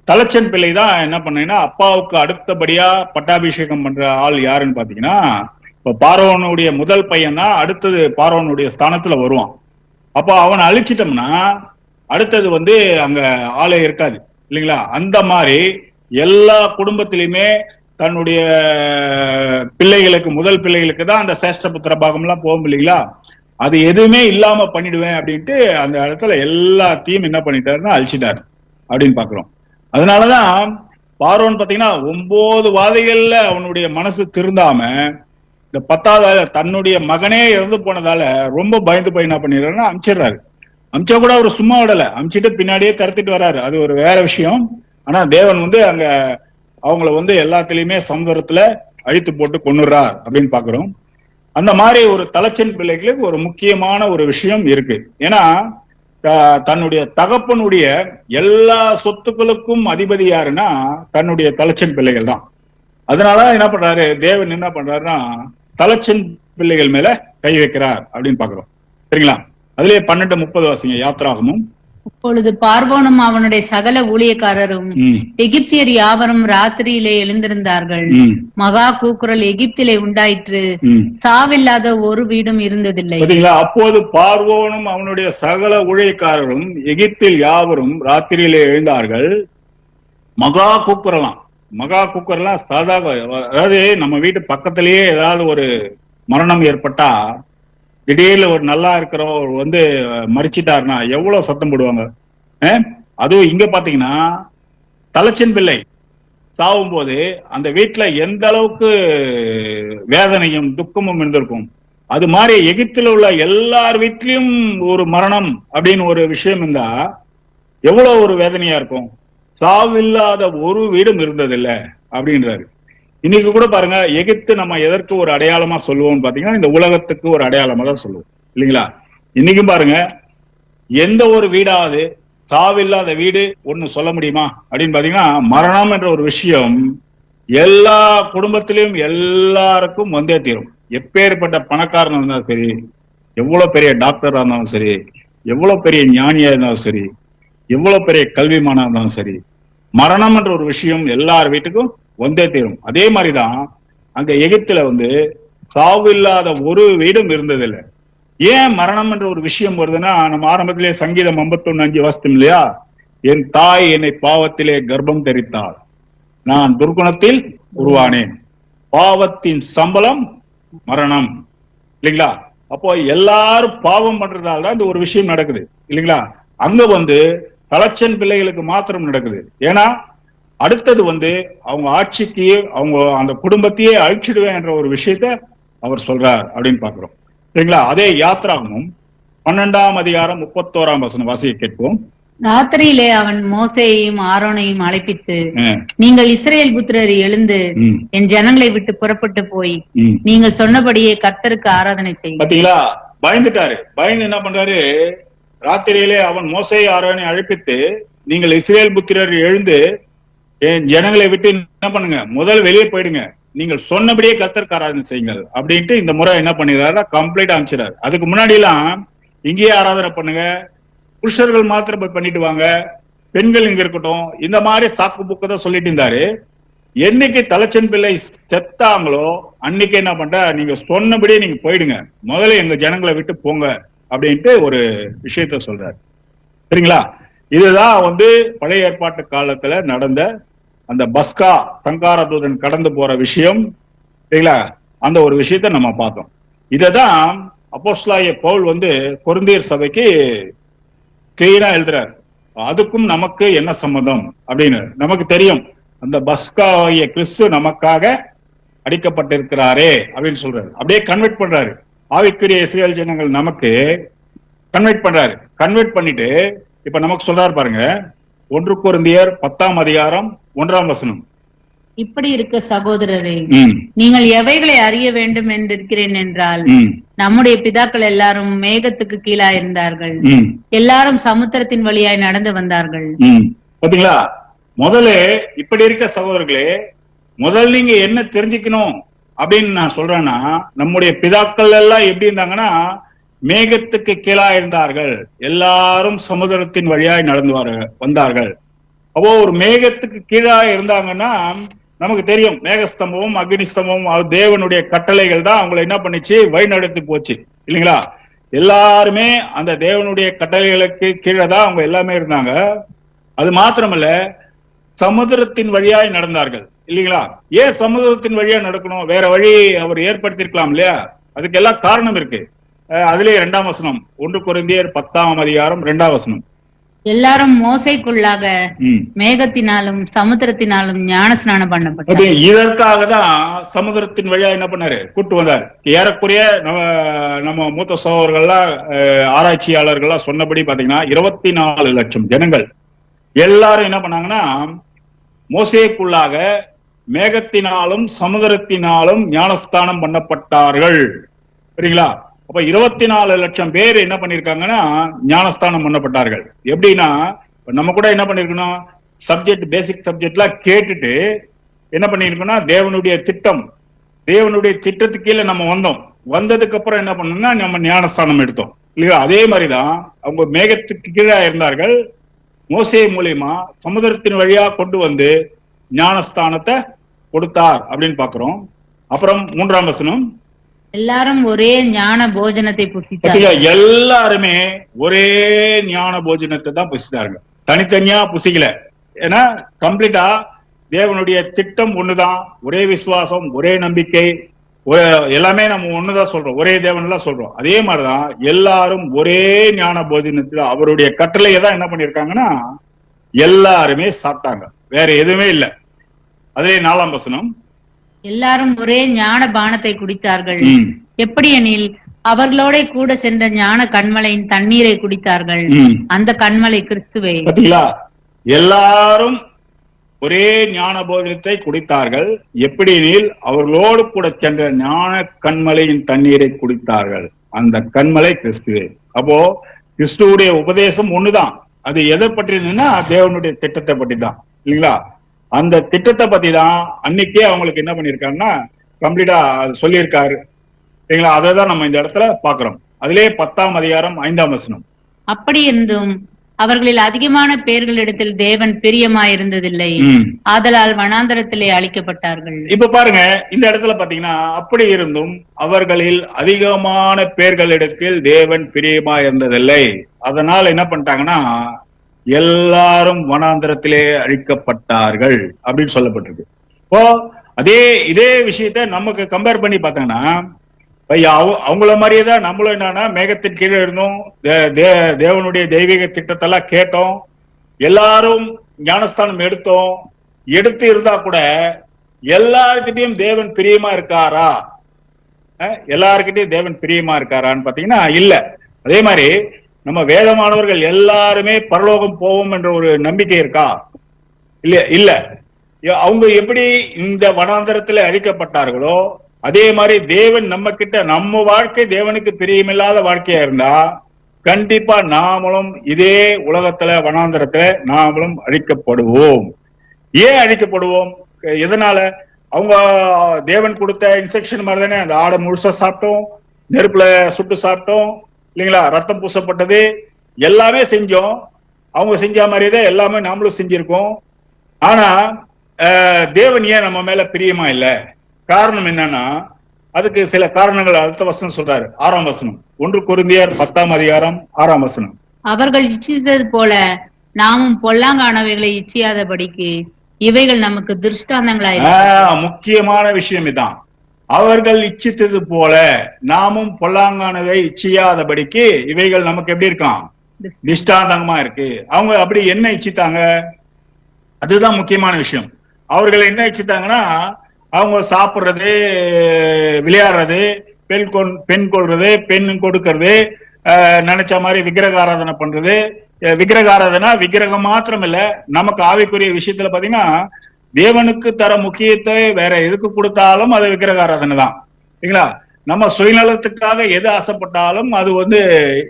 தலைச்சன் பிள்ளை தான் என்ன பண்ணீங்கன்னா அப்பாவுக்கு அடுத்தபடியா பட்டாபிஷேகம் பண்ற ஆள் யாருன்னு பாத்தீங்கன்னா இப்ப பார்வோனுடைய முதல் பையன் தான் அடுத்தது பார்வோனுடைய ஸ்தானத்துல வருவான். அப்போ அவனை அழிச்சிட்டோம்னா அடுத்தது வந்து அங்க ஆளே இருக்காது இல்லைங்களா. அந்த மாதிரி எல்லா குடும்பத்திலுமே தன்னுடைய பிள்ளைகளுக்கு முதல் பிள்ளைகளுக்கு தான் அந்த சேஷ்டபுத்திர பாகம் எல்லாம் போகும் இல்லைங்களா. அது எதுவுமே இல்லாம பண்ணிடுவேன் அப்படின்ட்டு அந்த இடத்துல எல்லாத்தையும் என்ன பண்ணிட்டாருன்னா அழிச்சிட்டாரு அப்படின்னு பாக்குறோம். அதனாலதான் பார்வோன் பாத்தீங்கன்னா 9 வாதைகள்ல அவனுடைய மனசு திருந்தாம இந்த 10வது தன்னுடைய மகனே இறந்து போனதால ரொம்ப பயந்து போய் என்ன பண்ணிடுறாருன்னா அமிச்சிடுறாரு. அமிச்சா கூட அவரு சும்மா விடல, அமிச்சிட்டு பின்னாடியே தடுத்துட்டு வர்றாரு. அது ஒரு வேற விஷயம். ஆனா தேவன் வந்து அங்க அவங்கள வந்து எல்லாத்துலயுமே சமுதிரத்துல அழித்து போட்டு கொன்னுறார் அப்படின்னு பாக்குறோம். அந்த மாதிரி ஒரு தலைச்சன் பிள்ளைகளுக்கு ஒரு முக்கியமான ஒரு விஷயம் இருக்கு. ஏன்னா தன்னுடைய தகப்பனுடைய எல்லா சொத்துக்களுக்கும் அதிபதி யாருன்னா தன்னுடைய தலைச்சன் பிள்ளைகள் தான். அதனால என்ன பண்றாரு தேவன், என்ன பண்றாருன்னா தலைச்சன் பிள்ளைகள் மேல கை வைக்கிறார் அப்படின்னு பாக்குறோம். சரிங்களா. அதுலயே 12:30 வாசிங்க. யாத்திராகமும் அப்பொழுது பார்வோனும் அவனுடைய சகல ஊழியக்காரரும் எகிப்தியர் யாவரும் ராத்திரியிலே எழுந்திருந்தார்கள். மகா கூக்குரல் எகிப்திலே உண்டாயிற்று. சாவில்லாத ஒரு வீடும் இருந்ததில்லை. அப்போது பார்வோனும் அவனுடைய சகல ஊழியக்காரரும் எகிப்தில் யாவரும் ராத்திரியிலே எழுந்தார்கள். மகா கூக்குரலாம். மகா கூக்குரலாம் சாதா, அதாவது நம்ம வீட்டு பக்கத்திலேயே ஏதாவது ஒரு மரணம் ஏற்பட்டா திடீர்னு ஒரு நல்லா இருக்கிறவர் வந்து மறிச்சிட்டாருன்னா எவ்வளவு சத்தம் போடுவாங்க. அதுவும் இங்க பாத்தீங்கன்னா தலைச்சன் பிள்ளை சாவும் போது அந்த வீட்டுல எந்த அளவுக்கு வேதனையும் துக்கமும் இருந்திருக்கும். அது மாதிரி எகிப்தில் உள்ள எல்லார் வீட்லயும் ஒரு மரணம் அப்படின்னு ஒரு விஷயம் இருந்தா எவ்வளவு ஒரு வேதனையா இருக்கும். சாவில்லாத ஒரு வீடும் இருந்ததில்லை அப்படின்றாரு. இன்னைக்கு கூட பாருங்க, எகிப்து நம்ம எதற்கு ஒரு அடையாளமா சொல்லுவோம்னு பாத்தீங்கன்னா இந்த உலகத்துக்கு ஒரு அடையாளமா தான் சொல்லுவோம் இல்லைங்களா. இன்னைக்கும் பாருங்க, எந்த ஒரு வீடாவது சாவில்லாத வீடு ஒண்ணு சொல்ல முடியுமா அப்படின்னு பாத்தீங்கன்னா மரணம் என்ற ஒரு விஷயம் எல்லா குடும்பத்திலையும் எல்லாருக்கும் வந்தே தீரும். எப்பேற்பட்ட பணக்காரனா இருந்தாலும் சரி, எவ்வளவு பெரிய டாக்டரா இருந்தாலும் சரி, எவ்வளவு பெரிய ஞானியா இருந்தாலும் சரி, எவ்வளவு பெரிய கல்விமானா இருந்தாலும் சரி, மரணம் என்ற ஒரு விஷயம் எல்லார் வீட்டுக்கும் வந்தே தீரும். அதே மாதிரிதான் அங்க எகிப்துல வந்து சாவில்லாத ஒரு வீடும் இருந்ததில்லை. ஏன் மரணம் என்ற ஒரு விஷயம் வருதுன்னா, நம்ம ஆரம்பத்திலே சங்கீதம் 51:5 வாசித்தோம் இல்லையா, என் தாய் என்னை பாவத்திலே கர்ப்பம் தரித்தாள், நான் துர்குணத்தில் உருவானேன், பாவத்தின் சம்பளம் மரணம் இல்லைங்களா. அப்போ எல்லாரும் பாவம் பண்றதால தான் இந்த ஒரு விஷயம் நடக்குது இல்லைங்களா. அங்க வந்து தலைச்சன் பிள்ளைகளுக்கு மாத்திரம் நடக்குது. ஏன்னா அடுத்தது வந்து அவங்க ஆட்சிக்கு அவங்க அந்த குடும்பத்தையே அழிச்சிடுவேன் என்ற ஒரு விஷயத்த அவர் சொல்றார் அப்படின்னு பாக்குறோம் சரிங்களா. அதே யாத்ராகமும் 12ஆம் அதிகாரம் 31ஆம் வசனம் வாசிக்க கேட்போம். ராத்திரியிலே அவன் மோசேயையும் ஆரோனையும் அழைப்பித்து, நீங்கள் இஸ்ரேல் புத்திரர் எழுந்து என் ஜனங்களை விட்டு புறப்பட்டு போய் நீங்கள் சொன்னபடியே கர்த்தருக்கு ஆராதனை செய்யும். பாத்தீங்களா, பயந்துட்டாரு. பயந்து என்ன பண்றாரு, ராத்திரியிலே அவன் மோசேயை ஆரோனை அழைப்பித்து நீங்கள் இஸ்ரேல் புத்திரர் எழுந்து என் ஜனங்களை விட்டு என்ன பண்ணுங்க, முதல் வெளியே போயிடுங்க, நீங்கள் சொன்னபடியே கர்த்தருக்கு ஆராதனை செய்யுங்கள் அப்படின்ட்டு இந்த முறை என்ன பண்ணிடுறாரு, கம்ப்ளீட் அமைச்சிடாரு. அதுக்கு முன்னாடி எல்லாம் இங்கேயே ஆராதனை பண்ணுங்க, புருஷர்கள் மாத்திரம் போய் பண்ணிட்டு வாங்க, பெண்கள் இங்க இருக்கட்டும், இந்த மாதிரி சாக்கு புக்கு தான் சொல்லிட்டு இருந்தாரு. என்னைக்கு தலைச்சன் பிள்ளை செத்தாங்களோ அன்னைக்கு என்ன பண்ற, நீங்க சொன்னபடியே நீங்க போயிடுங்க, முதல்ல எங்க ஜனங்களை விட்டு போங்க அப்படின்ட்டு ஒரு விஷயத்த சொல்றாரு சரிங்களா. இதுதான் வந்து பழைய ஏற்பாட்டு காலத்துல நடந்த அந்த பஸ்கா சங்கார தூதன் கடந்து போற விஷயம் சரிங்களா. அந்த ஒரு விஷயத்த நம்ம பார்த்தோம். இததான் அப்போஸ்தலனாகிய பவுல் வந்து கொரிந்தியர் சபைக்கு கிளீனா எழுதுறாரு. அதுக்கும் நமக்கு என்ன சம்பந்தம் அப்படின்னு நமக்கு தெரியும். அந்த பஸ்காவாகிய கிறிஸ்து நமக்காக அடிக்கப்பட்டிருக்கிறாரே அப்படின்னு சொல்றாரு. அப்படியே கன்வெர்ட் பண்றாரு. ஆவிக்குரிய இஸ்ரேல் ஜனங்கள் நமக்கு கன்வெர்ட் பண்றாரு. கன்வெர்ட் பண்ணிட்டு இப்ப நமக்கு சொல்றாரு பாருங்க, 1 கொரிந்தியர் 10ஆம் அதிகாரம் 1ஆம் வசனம். இப்படி இருக்க சகோதரரே, நீங்கள் எவைகளை அறிய வேண்டும் என்றிருக்கிறேன் என்றால், நம்முடைய பிதாக்கள் எல்லாரும் மேகத்துக்கு கீழா இருந்தார்கள், எல்லாரும் சமுத்திரத்தின் வழியாய் நடந்து வந்தார்கள். பாத்தீங்களா, முதல்ல இப்படி இருக்க சகோதரர்களே, முதல்ல நீங்க என்ன தெரிஞ்சுக்கணும் அப்படின்னு நான் சொல்றேன்னா, நம்முடைய பிதாக்கள் எல்லாம் எப்படி இருந்தாங்கன்னா மேகத்துக்கு கீழா இருந்தார்கள், எல்லாரும் சமுதிரத்தின் வழியாய் நடந்து வந்தார்கள். அப்போ ஒரு மேகத்துக்கு கீழா இருந்தாங்கன்னா நமக்கு தெரியும், மேகஸ்தம்பமும் அக்னிஸ்தம்பமும் தேவனுடைய கட்டளைகள் தான் அவங்களை என்ன பண்ணிச்சு, வழி நடத்தி போச்சு இல்லைங்களா. எல்லாருமே அந்த தேவனுடைய கட்டளைகளுக்கு கீழே தான் அவங்க எல்லாமே இருந்தாங்க. அது மாத்திரமல்ல, சமுதிரத்தின் வழியாய் நடந்தார்கள் இல்லைங்களா. ஏன் சமுதிரத்தின் வழியா நடக்கணும், வேற வழி அவர் ஏற்படுத்திருக்கலாம் இல்லையா. அதுக்கு எல்லாம் காரணம் இருக்கு. அதிலே 2ஆம் வசனம், 1 கொரிந்தியர் 10ஆம் அதிகாரம் 2ஆம் வசனம். எல்லாரும் மோசைக்குள்ளாக மேகத்தினாலும் சமுத்திரத்தினாலும் ஞானஸ்நானம் பண்ணப்பட்டார். இதற்காக தான் சமுதிரத்தின் வழியா என்ன பண்ணாரு, கூட்டு வந்தார். ஏறக்குறைய நம்ம மூத்த சகோதரர்கள்லாம் ஆராய்ச்சியாளர்கள்லாம் சொன்னபடி பாத்தீங்கன்னா 24 லட்சம் ஜனங்கள் எல்லாரும் என்ன பண்ணாங்கன்னா மோசேக்குள்ளாக மேகத்தினாலும் சமுதிரத்தினாலும் ஞானஸ்தானம் பண்ணப்பட்டார்கள் சரிங்களா. அப்ப 24 லட்சம் பேர் என்ன பண்ணிருக்காங்கன்னா ஞானஸ்தானம் பண்ணப்பட்டார்கள். எப்படின்னா நம்ம கூட என்ன பண்ணிருக்கணும், சப்ஜெக்ட் பேசிக் சப்ஜெக்ட்லாம் கேட்டுட்டு என்ன பண்ணிருக்கோம்னா தேவனுடைய திட்டத்துக்கு கீழே நம்ம வந்ததுக்கு அப்புறம் என்ன பண்ணோம்னா நம்ம ஞானஸ்தானம் எடுத்தோம் இல்லையா? அதே மாதிரிதான் அவங்க மேகத்துக்கு கீழே இருந்தார்கள். மோசே மூலியமா சமுதிரத்தின் வழியா கொண்டு வந்து ஞானஸ்தானத்தை கொடுத்தார் அப்படின்னு பாக்குறோம். அப்புறம் 3ஆம் வசனம், எல்லாரும் ஒரே ஞான போஜனத்தை புசித்தார்கள். எல்லாருமே ஒரே ஞான போஜனத்தை தான் புசித்தார்கள், தனித்தனியா புசிக்கல. ஏன்னா கம்ப்ளீட்டா தேவனுடைய திட்டம் ஒண்ணுதான், ஒரே விசுவாசம், ஒரே நம்பிக்கை, எல்லாமே நம்ம ஒண்ணுதான் சொல்றோம், ஒரே தேவன் எல்லாம் சொல்றோம். அதே மாதிரிதான் எல்லாரும் ஒரே ஞான போஜனத்துல அவருடைய கட்டளையை தான் என்ன பண்ணிருக்காங்கன்னா எல்லாருமே சாப்பிட்டாங்க, வேற எதுவுமே இல்லை. அதே 4ஆம் வசனம், எல்லாரும் ஒரே ஞான பானத்தை குடித்தார்கள். எப்படி எனில் அவர்களோட கூட சென்ற ஞான கண்மலையின் தண்ணீரை குடித்தார்கள். அந்த கண்மலை கிறிஸ்துவே. பாத்தீங்களா? எல்லாரும் ஒரே ஞான போஜனத்தை குடித்தார்கள். எப்படி எனில் அவர்களோடு கூட சென்ற ஞான கண்மலையின் தண்ணீரை குடித்தார்கள். அந்த கண்மலை கிறிஸ்துவே. அப்போ கிறிஸ்துவுடைய உபதேசம் ஒண்ணுதான். அது எதை பற்றி இருந்ததுன்னா தேவனுடைய திட்டத்தை பற்றி தான், இல்லைங்களா? அந்த திட்டத்தை பத்தி தான் அன்னைக்கே அவங்களுக்கு என்ன பண்ணிருக்காருன்னா கம்ப்ளீட்டா சொல்லியிருக்காரு, சரிங்களா? அதை தான் நம்ம இந்த இடத்துல பாக்குறோம். அதிலே 10ஆம் அதிகாரம் 5ஆம் வசனம், அப்படி இருந்தும் அவர்களில் அதிகமான பேர்களிடத்தில் தேவன் பிரியமாயிருந்ததில்லை, ஆதலால் வனாந்தரத்திலே அழிக்கப்பட்டார்கள். இப்ப பாருங்க, இந்த இடத்துல பாத்தீங்கன்னா அப்படி இருந்தும் அவர்களில் அதிகமான பேர்களிடத்தில் தேவன் பிரியமாயிருந்ததில்லை, அதனால என்ன பண்ணிட்டாங்கன்னா எல்லாரும் வனாந்தரத்திலே அழிக்கப்பட்டார்கள் அப்படின்னு சொல்லப்பட்டிருக்கு. இப்போ இதே விஷயத்த நமக்கு கம்பேர் பண்ணி பார்த்தோம்னா அவங்கள மாதிரியேதான் நம்மளும் என்னன்னா மேகத்தின் கீழே இருந்தோம், தேவனுடைய தெய்வீக திட்டத்தெல்லாம் கேட்டோம், எல்லாரும் ஞானஸ்தானம் எடுத்து இருந்தா கூட எல்லாருக்கிட்டையும் தேவன் பிரியமா இருக்காரா? எல்லாருக்கிட்டையும் தேவன் பிரியமா இருக்காரான்னு பாத்தீங்கன்னா இல்ல. அதே மாதிரி நம்ம வேதமானவர்கள் எல்லாருமே பரலோகம் போவோம் என்ற ஒரு நம்பிக்கை இருக்கா? இல்ல. அவங்க எப்படி இந்த வனாந்தரத்துல அழிக்கப்பட்டார்களோ அதே மாதிரி தேவன் நம்ம கிட்ட, நம்ம வாழ்க்கை தேவனுக்கு பிரியமில்லாத வாழ்க்கையா இருந்தா கண்டிப்பா நாமளும் இதே உலகத்துல வனாந்தரத்துல நாமளும் அழிக்கப்படுவோம். ஏன் அழிக்கப்படுவோம்? எதனால? அவங்க தேவன் கொடுத்த இன்ஸ்ட்ரக்ஷன் மாதிரி தானே அந்த ஆடை முழுசா சாப்பிட்டோம், நெருப்புல சுட்டு சாப்பிட்டோம், இல்லைங்களா? ரத்தம் பூசப்பட்டது, எல்லாமே செஞ்சோம். அவங்க செஞ்ச மாதிரிதான் எல்லாமே நாமளும் செஞ்சிருக்கோம். ஆனா தேவன் ஏன் நம்ம மேல பிரியமா இல்ல? காரணம் என்னன்னா அதுக்கு சில காரணங்கள் அடுத்த வசனம் சொல்றாரு. 6ஆம் வசனம், 1 கொரிந்தியர் 10ஆம் அதிகாரம் 6ஆம் வசனம், அவர்கள் இச்சித்தது போல நாமும் பொல்லாங்கானவைகளை இச்சியாதபடிக்கு இவைகள் நமக்கு திருஷ்டாந்தங்களாய். முக்கியமான விஷயம் இதான். அவர்கள் இச்சித்தது போல நாமும் பொல்லாங்கானதை இச்சியாதபடிக்கு இவைகள் நமக்கு எப்படி இருக்கான்? திஷ்டாந்தமா இருக்கு. அவங்க அப்படி என்ன இச்சித்தாங்க? அதுதான் முக்கியமான விஷயம். அவர்கள் என்ன இச்சித்தாங்கன்னா அவங்க சாப்பிடுறது, விளையாடுறது, பெண் கொள்றது, பெண் கொடுக்கறது, நினைச்ச மாதிரி விக்கிரக ஆராதனை பண்றது. விக்கிரக ஆராதனை விக்கிரகம் மாத்திரம் இல்ல, நமக்கு ஆவிக்குரிய விஷயத்துல பாத்தீங்கன்னா தேவனுக்கு தர முக்கியத்தை வேற எதுக்கு கொடுத்தாலும் அது விக்கிரக ஆராதனை தான், சரிங்களா? நம்ம சுயநலத்துக்காக எது ஆசைப்பட்டாலும் அது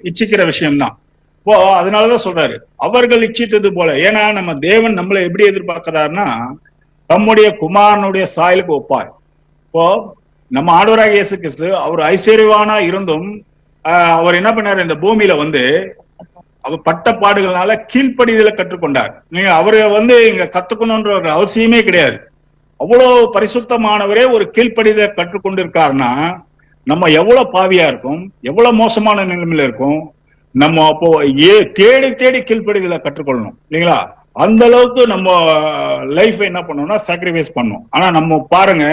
இச்சிக்கிற விஷயம்தான். இப்போ அதனாலதான் சொல்றாரு அவர்கள் இச்சித்தது போல. ஏன்னா நம்ம தேவன் நம்மளை எப்படி எதிர்பார்க்கிறாருன்னா தம்முடைய குமாரனுடைய சாயலுக்கு ஒப்பார். இப்போ நம்ம ஆண்டவராகிய இயேசு கிறிஸ்து அவர் ஐஸ்வர்யவானா இருந்தும் அவர் என்ன பண்ணாரு? இந்த பூமியில அவர் பட்ட பாடுகள்னால கீழ்ப்படிதலை கற்றுக்கொண்டார். நீங்க அவரை இங்க கத்துக்கணும்ன்ற ஒரு அவசியமே கிடையாது. அவ்வளவு பரிசுத்தமானவரே ஒரு கீழ்ப்படிதலை கற்றுக்கொண்டு இருக்காருன்னா நம்ம எவ்வளவு பாவியா இருக்கும், எவ்வளவு மோசமான நிலைமையில இருக்கும். நம்ம அப்போ தேடி தேடி கீழ்ப்படிதலை கற்றுக்கொள்ளணும், இல்லைங்களா? அந்த அளவுக்கு நம்ம லைஃப் என்ன பண்ணோம்னா சாக்ரிஃபைஸ் பண்ணணும். ஆனா நம்ம பாருங்க,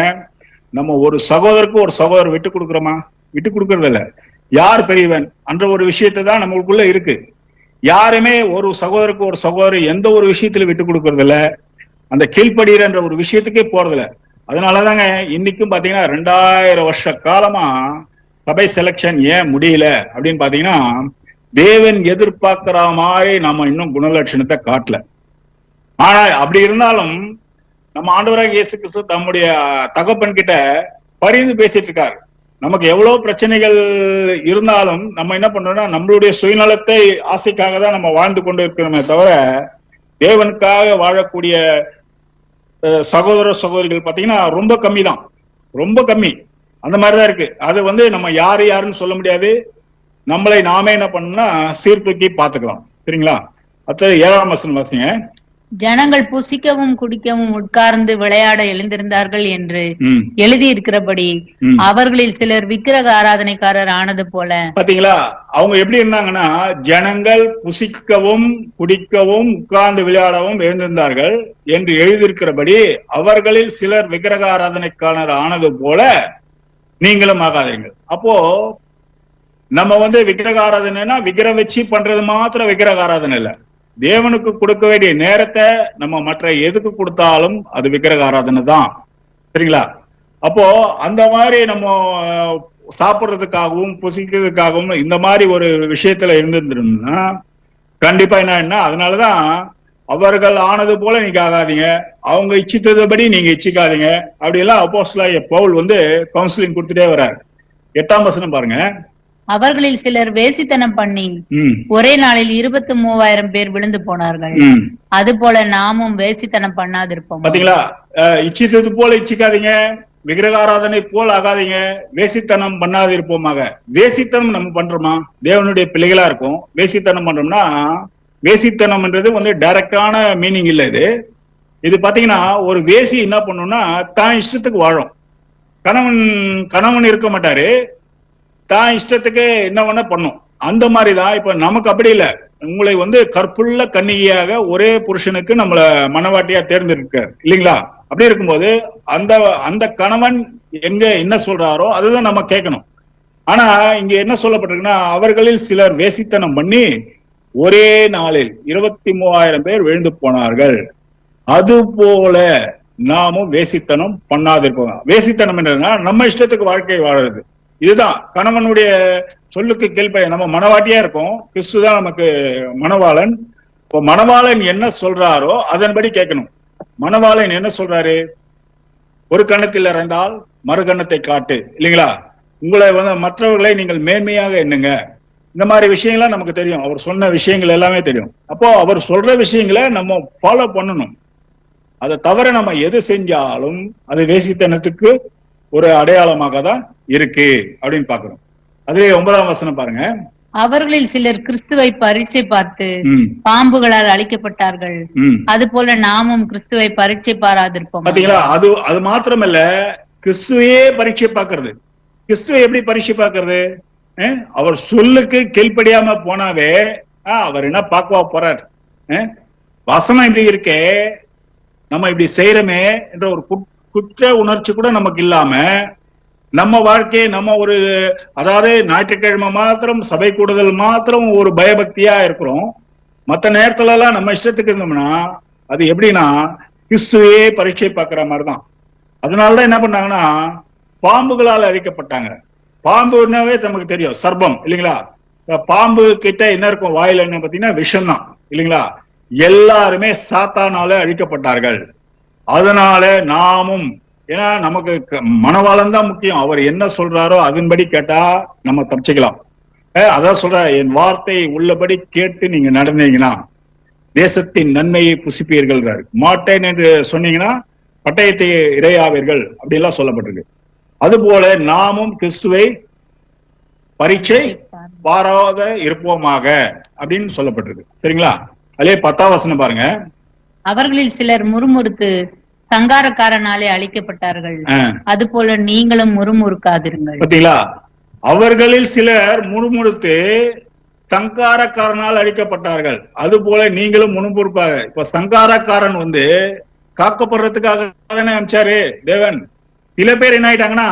நம்ம ஒரு சகோதரருக்கு ஒரு சகோதரர் விட்டு கொடுக்குறோமா? விட்டு கொடுக்கறது இல்ல. யார் பெரியவன் என்ற ஒரு விஷயத்தை தான் நம்மளுக்குள்ள இருக்கு. யாருமே ஒரு சகோதரருக்கு ஒரு சகோதரர் எந்த ஒரு விஷயத்துல விட்டு கொடுக்கறது இல்ல, அந்த கீழ்ப்படுகிற ஒரு விஷயத்துக்கே போறதில்ல. அதனாலதாங்க இன்னைக்கும் பாத்தீங்கன்னா 2000 வருஷ காலமா சபை செலக்ஷன் ஏன் முடியல அப்படின்னு பாத்தீங்கன்னா தேவன் எதிர்பார்க்கிற மாதிரி நாம இன்னும் குணலட்சணத்தை காட்டல. ஆனா அப்படி இருந்தாலும் நம்ம ஆண்டவராகிய இயேசு கிறிஸ்து தம்முடைய தகப்பன் கிட்ட பரிந்து பேசிட்டு இருக்காரு. நமக்கு எவ்வளவு பிரச்சனைகள் இருந்தாலும் நம்ம என்ன பண்றோம்னா நம்மளுடைய சுயநலத்தை ஆசைக்காக தான் நம்ம வாழ்ந்து கொண்டு இருக்கிறோமே தவிர தேவனுக்காக வாழக்கூடிய சகோதர சகோதரிகள் பாத்தீங்கன்னா ரொம்ப கம்மி தான், ரொம்ப கம்மி. அந்த மாதிரிதான் இருக்கு. அது நம்ம யாருன்னு சொல்ல முடியாது. நம்மளை நாமே என்ன பண்ணணும்னா சீர்தூக்கி பார்த்துக்கலாம். சரிங்களா? அடுத்தது 7ஆம் வசனம் வாசிங்க. ஜனங்கள் புசிக்கவும் குடிக்கவும் உட்கார்ந்து விளையாட எழுந்திருந்தார்கள் என்று எழுதியிருக்கிறபடி அவர்களில் சிலர் விக்கிரக ஆராதனைக்காரர் ஆனது போல. பாத்தீங்களா, அவங்க எப்படி இருந்தாங்கன்னா, ஜனங்கள் புசிக்கவும் குடிக்கவும் உட்கார்ந்து விளையாடவும் எழுந்திருந்தார்கள் என்று எழுதியிருக்கிறபடி அவர்களில் சிலர் விக்கிரக ஆராதனைக்காரர் ஆனது போல நீங்களும் ஆகாதீர்கள். அப்போ நம்ம விக்கிரக ஆராதனைனா விக்கிரம் வச்சு பண்றது மாத்திரம் விக்கிரக ஆராதனை இல்ல. தேவனுக்கு கொடுக்க வேண்டிய நேரத்தை நம்ம மற்ற எதுக்கு கொடுத்தாலும் அது விக்கிரக ஆராதனை தான். சரிங்களா? அப்போ அந்த மாதிரி நம்ம சாப்பிட்றதுக்காகவும் புசிக்கிறதுக்காகவும் இந்த மாதிரி ஒரு விஷயத்துல இருந்திருந்தோம்னா கண்டிப்பா என்ன, அதனாலதான் அவர்கள் ஆனது போல நீங்க ஆகாதீங்க, அவங்க இச்சித்ததுபடி நீங்க இச்சிக்காதீங்க அப்படி எல்லாம் அப்போஸ்தலனாகிய பவுல் கவுன்சிலிங் கொடுத்துட்டே வர்றாரு. 8ஆம் வசனம் பாருங்க. அவர்களில் சிலர் வேசித்தனம் பண்ணி ஒரே நாளில் 23,000 பேர் விழுந்து போனார்கள். அது போல நாமும் வேசித்தனம் பண்ணாதிருப்போம். பாத்தீங்களா, இச்சித்தது போல இச்சிக்காதீங்க, விக்கிரக ஆராதனை போல் ஆகாதீங்க, வேசித்தனம் பண்ணாதிருப்போமாக. வேசித்தனம் நம்ம பண்றோமா? தேவனுடைய பிள்ளைகளா இருக்கும். வேசித்தனம் பண்றோம்னா, வேசித்தனம்ன்றது டைரக்டான மீனிங் இல்ல. இது பாத்தீங்கன்னா ஒரு வேசி என்ன பண்ணும்னா தான் இஷ்டத்துக்கு வாழும். கணவன் இருக்க மாட்டாரு, தான் இஷ்டத்துக்கு என்ன வேணா பண்ணும். அந்த மாதிரிதான் இப்ப நமக்கு அப்படி இல்லை. உங்களை கற்புள்ள கன்னிகையாக ஒரே புருஷனுக்கு நம்மள மனவாட்டியா தேர்ந்தெடுக்காரு இல்லைங்களா? அப்படி இருக்கும்போது அந்த கணவன் எங்க என்ன சொல்றாரோ அதுதான் நம்ம கேட்கணும். ஆனா இங்க என்ன சொல்லப்பட்டிருக்குன்னா, அவர்களில் சிலர் வேசித்தனம் பண்ணி ஒரே நாளில் 23,000 பேர் விழுந்து போனார்கள். அது போல நாமும் வேசித்தனம் பண்ணாதிருப்போம். வேசித்தனம் என்னன்னா நம்ம இஷ்டத்துக்கு வாழ்க்கை வாழறது. இதுதான் கணவனுடைய சொல்லுக்கு கீழ்ப்படிய நம்ம மனவாட்டியா இருக்கோம். கிறிஸ்து தான் நமக்கு மணவாளன். இப்போ மணவாளன் என்ன சொல்றாரோ அதன்படி கேட்கணும். மணவாளன் என்ன சொல்றாரு? ஒரு கன்னத்தில் இறந்தால் மறு கன்னத்தை காட்டு இல்லைங்களா? உங்களை மற்றவர்களை நீங்கள் மேன்மையாக எண்ணுங்க. இந்த மாதிரி விஷயங்கள்லாம் நமக்கு தெரியும். அவர் சொன்ன விஷயங்கள் எல்லாமே தெரியும். அப்போ அவர் சொல்ற விஷயங்களை நம்ம ஃபாலோ பண்ணணும். அதை தவிர நம்ம எது செஞ்சாலும் அது வேசித்தனத்துக்கு ஒரு அடையாளமாக தான் இருக்கு அப்படின்னு பாக்குறோம். அதுவே 9ஆம் வசனம் பாருங்க. அவர்களில் சிலர் கிறிஸ்துவை பரீட்சை பார்த்து பாம்புகளால் அழிக்கப்பட்டார்கள். அது போல நாமும் கிறிஸ்துவை பரீட்சை பாராதிருப்போம். பாத்தீங்களா, அது மாத்திரமல்ல, கிறிஸ்துவையே பரீட்சை பார்க்கறது. கிறிஸ்துவை எப்படி பரீட்சை பார்க்கறது? அவர் சொல்லுக்கு கீழ்ப்படியாம போனாவே அவர் என்ன பார்க்கவா போறார்? வசனம் இப்படி இருக்கே, நம்ம இப்படி செய்யறோமே என்ற ஒரு குற்ற உணர்ச்சி கூட நமக்கு இல்லாம நம்ம வாழ்க்கையை நம்ம அதாவது ஞாயிற்றுக்கிழமை மாத்திரம் சபை கூடுதல் மாத்திரம் ஒரு பயபக்தியா இருக்கிறோம். மற்ற நேரத்துல எல்லாம் நம்ம இஷ்டத்துக்கு இருந்தோம்னா அது எப்படின்னா கிறிஸ்துவையே பரீட்சை பார்க்கிற மாதிரிதான். அதனாலதான் என்ன பண்ணாங்கன்னா பாம்புகளால் அழிக்கப்பட்டாங்க. பாம்புனாவே நமக்கு தெரியும், சர்ப்பம் இல்லைங்களா? பாம்பு கிட்ட என்ன இருக்கும் வாயில என்ன பாத்தீங்கன்னா விஷம் தான் இல்லைங்களா? எல்லாருமே சாத்தானால அழிக்கப்பட்டார்கள். அதனால நாமும், ஏன்னா நமக்கு மனவாளன் தான் முக்கியம். அவர் என்ன சொல்றாரோ அதன்படி கேட்டா நம்ம தப்பிச்சுக்கலாம். அதான் சொல்ற, என் வார்த்தை உள்ளபடி கேட்டு நீங்க நடந்தீங்கன்னா தேசத்தின் நன்மையை புசிப்பீர்கள். மாட்டேன் என்று சொன்னீங்கன்னா பட்டயத்தை இரையாவீர்கள் அப்படி எல்லாம் சொல்லப்பட்டிருக்கு. அதுபோல நாமும் கிறிஸ்துவை பரீட்சை பாராத இருப்போமாக அப்படின்னு சொல்லப்பட்டிருக்கு. சரிங்களா? அதே 10ஆம் வசனம் பாருங்க. அவர்களில் சிலர் முறுமுறுத்து சங்காரக்காரனாலே அழிக்கப்பட்டார்கள். அது போல நீங்களும் முறுமுறுக்காதிருங்கள். பாத்தீங்களா, அவர்களில் சிலர் முறுமுறுத்து சங்காரக்காரனால் அழிக்கப்பட்டார்கள். அது போல நீங்களும் முறுமுறுப்பாக. இப்ப சங்காரக்காரன் காக்கப்படுறதுக்காக தானே அனுப்பிச்சாரு தேவன். சில பேர் என்ன ஆயிட்டாங்கன்னா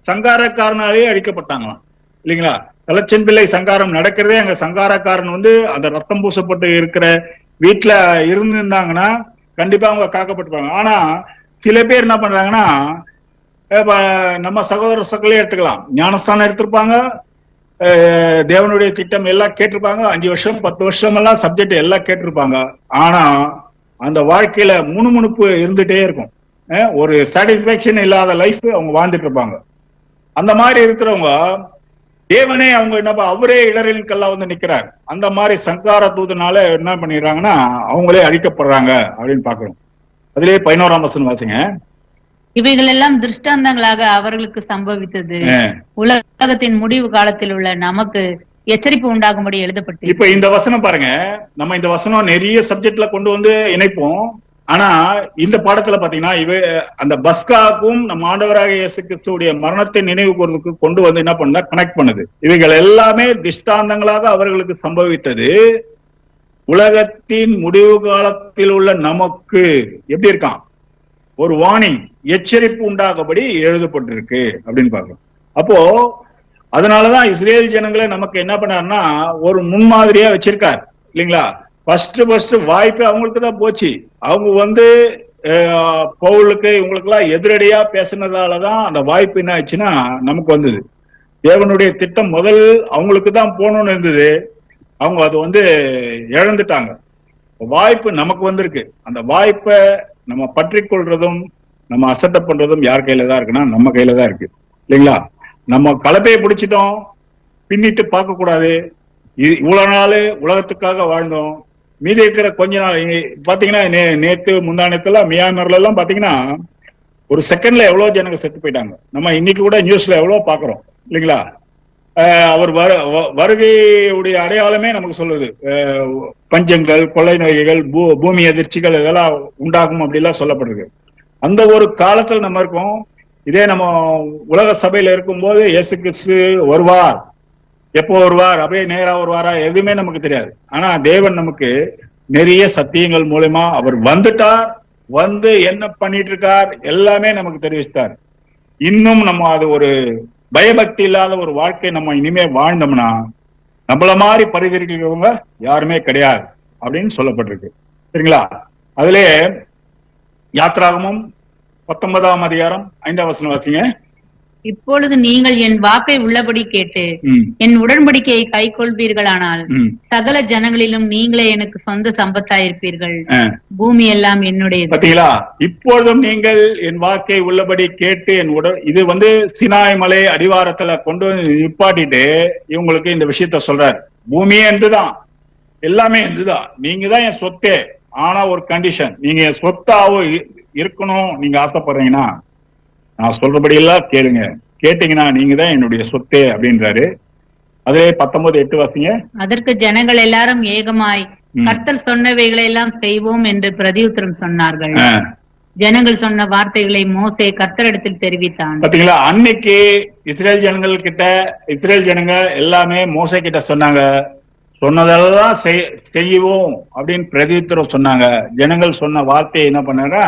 சங்காரக்காரனாலே அழிக்கப்பட்டாங்களாம் இல்லைங்களா? கலச்சன் பிள்ளை சங்காரம் நடக்கிறதே அங்க சங்காரக்காரன் அந்த ரத்தம் பூசப்பட்டு இருக்கிற வீட்டுல இருந்திருந்தாங்கன்னா கண்டிப்பா அவங்க காக்கப்பட்டிருப்பாங்க. ஆனா சில பேர் என்ன பண்றாங்கன்னா, நம்ம சகோதர சகோதரியே எடுத்துக்கலாம், ஞானஸ்தானம் எடுத்திருப்பாங்க, தேவனுடைய திட்டம் எல்லாம் கேட்டிருப்பாங்க, 5 வருஷம் 10 வருஷம் எல்லாம் சப்ஜெக்ட் எல்லாம் கேட்டிருப்பாங்க. ஆனா அந்த வாழ்க்கையில முணுமுணுப்பு இருந்துட்டே இருக்கும். ஒரு சாட்டிஸ்பேக்ஷன் இல்லாத லைஃப் அவங்க வாழ்ந்துட்டு இருப்பாங்க. அந்த மாதிரி இருக்கிறவங்க தேவனே அவரே இடரின் கல்லா நிக்கிறார். அந்த மாதிரி சங்கார தூதனால என்ன பண்ணிடுறாங்கன்னா அவங்களே அழிக்கப்படுறாங்க அப்படின்னு பாக்குறோம். அதுலயே 11ஆம் வசனம் வாசிங்க. இவைகள் எல்லாம் திருஷ்டாந்தங்களாக அவர்களுக்கு சம்பவித்தது. உலகத்தின் முடிவு காலத்தில் உள்ள நமக்கு எச்சரிப்பு உண்டாகும்படி எழுதப்பட்டு. இப்ப இந்த வசனம் பாருங்க, நம்ம இந்த வசனம் நிறைய சப்ஜெக்ட்ல கொண்டு வந்து இணைப்போம். ஆனா இந்த பாடத்துல பாத்தீங்கன்னா அந்த பஸ்காவுக்கும் நம்ம ஆண்டவராக இயேசு கிறிஸ்துவுடைய மரணத்தை நினைவு கூர்றதுக்கு கொண்டு வந்து என்ன பண்ணா கனெக்ட் பண்ணுது. இவைகள் எல்லாமே திஷ்டாந்தங்களாக அவர்களுக்கு சம்பவித்தது. உலகத்தின் முடிவு காலத்தில் உள்ள நமக்கு எப்படி இருக்கான், ஒரு வார்னிங், எச்சரிப்பு உண்டாகபடி எழுதப்பட்டிருக்கு அப்படின்னு பாக்குறோம். அப்போ அதனாலதான் இஸ்ரேல் ஜனங்களை நமக்கு என்ன பண்ணாருன்னா ஒரு முன்மாதிரியா வச்சிருக்காரு இல்லைங்களா. ஃபர்ஸ்ட் வாய்ப்பு அவங்களுக்கு தான் போச்சு. அவங்க வந்து பவுலுக்கு இவங்களுக்கு எல்லாம் எதிரடியா பேசினதாலதான் அந்த வாய்ப்பு என்ன ஆச்சுன்னா நமக்கு வந்தது. தேவனுடைய திட்டம் முதல் அவங்களுக்கு தான் போகணும்னு இருந்தது, அவங்க அது வந்து இழந்துட்டாங்க. வாய்ப்பு நமக்கு வந்திருக்கு. அந்த வாய்ப்பை நம்ம பற்றி கொள்றதும் நம்ம அசட்டை பண்றதும் யார் கையில தான் இருக்குன்னா நம்ம கையில தான் இருக்கு இல்லைங்களா. நம்ம கலப்பையை பிடிச்சிட்டோம், பின்னிட்டு பார்க்க கூடாது. இவ்வளவு நாள் உலகத்துக்காக வாழ்ந்தோம், மீதி இருக்கிற கொஞ்ச நாள் பாத்தீங்கன்னா நேத்து முந்தானத்துல மியான்மர்ல எல்லாம் பாத்தீங்கன்னா ஒரு செகண்ட்ல எவ்வளவு ஜனங்க செத்து போயிட்டாங்க. நம்ம இன்னைக்கு கூட நியூஸ்ல எவ்வளவு பாக்குறோம் இல்லைங்களா. அவர் வருகையுடைய அடையாளமே நமக்கு சொல்லுது. பஞ்சங்கள், கொள்ளை நோய்கள், பூமி அதிர்ச்சிகள் இதெல்லாம் உண்டாகும் அப்படிலாம் சொல்லப்படுது. அந்த ஒரு காலத்துல நம்ம இருக்கோம். இதே நம்ம உலக சபையில இருக்கும்போது இயேசு கிறிஸ்து வருவார், எப்போ வருவார், அப்படியே நேரா வருவாரா எதுவுமே நமக்கு தெரியாது. ஆனா தேவன் நமக்கு நிறைய சத்தியங்கள் மூலமா அவர் வந்துட்டார், வந்து என்ன பண்ணிட்டு இருக்கார் எல்லாமே நமக்கு தெரிவித்தார். இன்னும் நம்ம அது ஒரு பயபக்தி இல்லாத ஒரு வாழ்க்கை நம்ம இனிமே வாழ்ந்தோம்னா நம்மள மாதிரி பரிதரிக்கிறவங்க யாருமே கிடையாது அப்படின்னு சொல்லப்பட்டிருக்கு சரிங்களா. அதுல யாத்ராகமம் 19ஆம் அதிகாரம் 5ஆம் வசனம் வாசிங்க. இப்பொழுது நீங்கள் என் வாக்கை உள்ளபடி கேட்டு என் உடன்படிக்கையை கை கொள்வீர்களானால் சகல ஜனங்களிலும் நீங்களே எனக்கு சொந்த சம்பத்தாயிருப்பீர்கள், பூமி எல்லாம் என்னுடையது. பாத்தீங்களா, இப்பொழுதும் நீங்கள் என் வாக்கை உள்ளபடி கேட்டு இது வந்து சினாய் மலை அடிவாரத்துல கொண்டு வந்து நிப்பாட்டிட்டு இவங்களுக்கு இந்த விஷயத்த சொல்றாரு. பூமியே இருந்துதான், எல்லாமே இருந்துதான், நீங்க தான் என் சொத்தே. ஆனா ஒரு கண்டிஷன், நீங்க என் சொத்தாவோ இருக்கணும் நீங்க ஆசைப்படுறீங்கன்னா நான் சொல்றபடி எல்லாம் கேளுங்க, கேட்டீங்கன்னா நீங்க தான் என்னுடைய சொத்தே அப்படின்றாரு. அதிலே 19:8 வாசிங்க. அதற்கு ஜனங்கள் எல்லாரும் ஏகமாய் கர்த்தர் சொன்னவைகளை எல்லாம் செய்வோம் என்று பிரதியுத்தரம் சொன்னார்கள். ஜனங்கள் சொன்ன வார்த்தைகளை மோசே கர்த்தரிடத்தில் தெரிவித்தான். பாத்தீங்களா, அன்னைக்கு இஸ்ரேல் ஜனங்க எல்லாமே மோசே கிட்ட சொன்னாங்க, சொன்னதெல்லாம் செய்வோம் அப்படின்னு பிரதியுத்தரம் சொன்னாங்க. ஜனங்கள் சொன்ன வார்த்தையை என்ன பண்ணா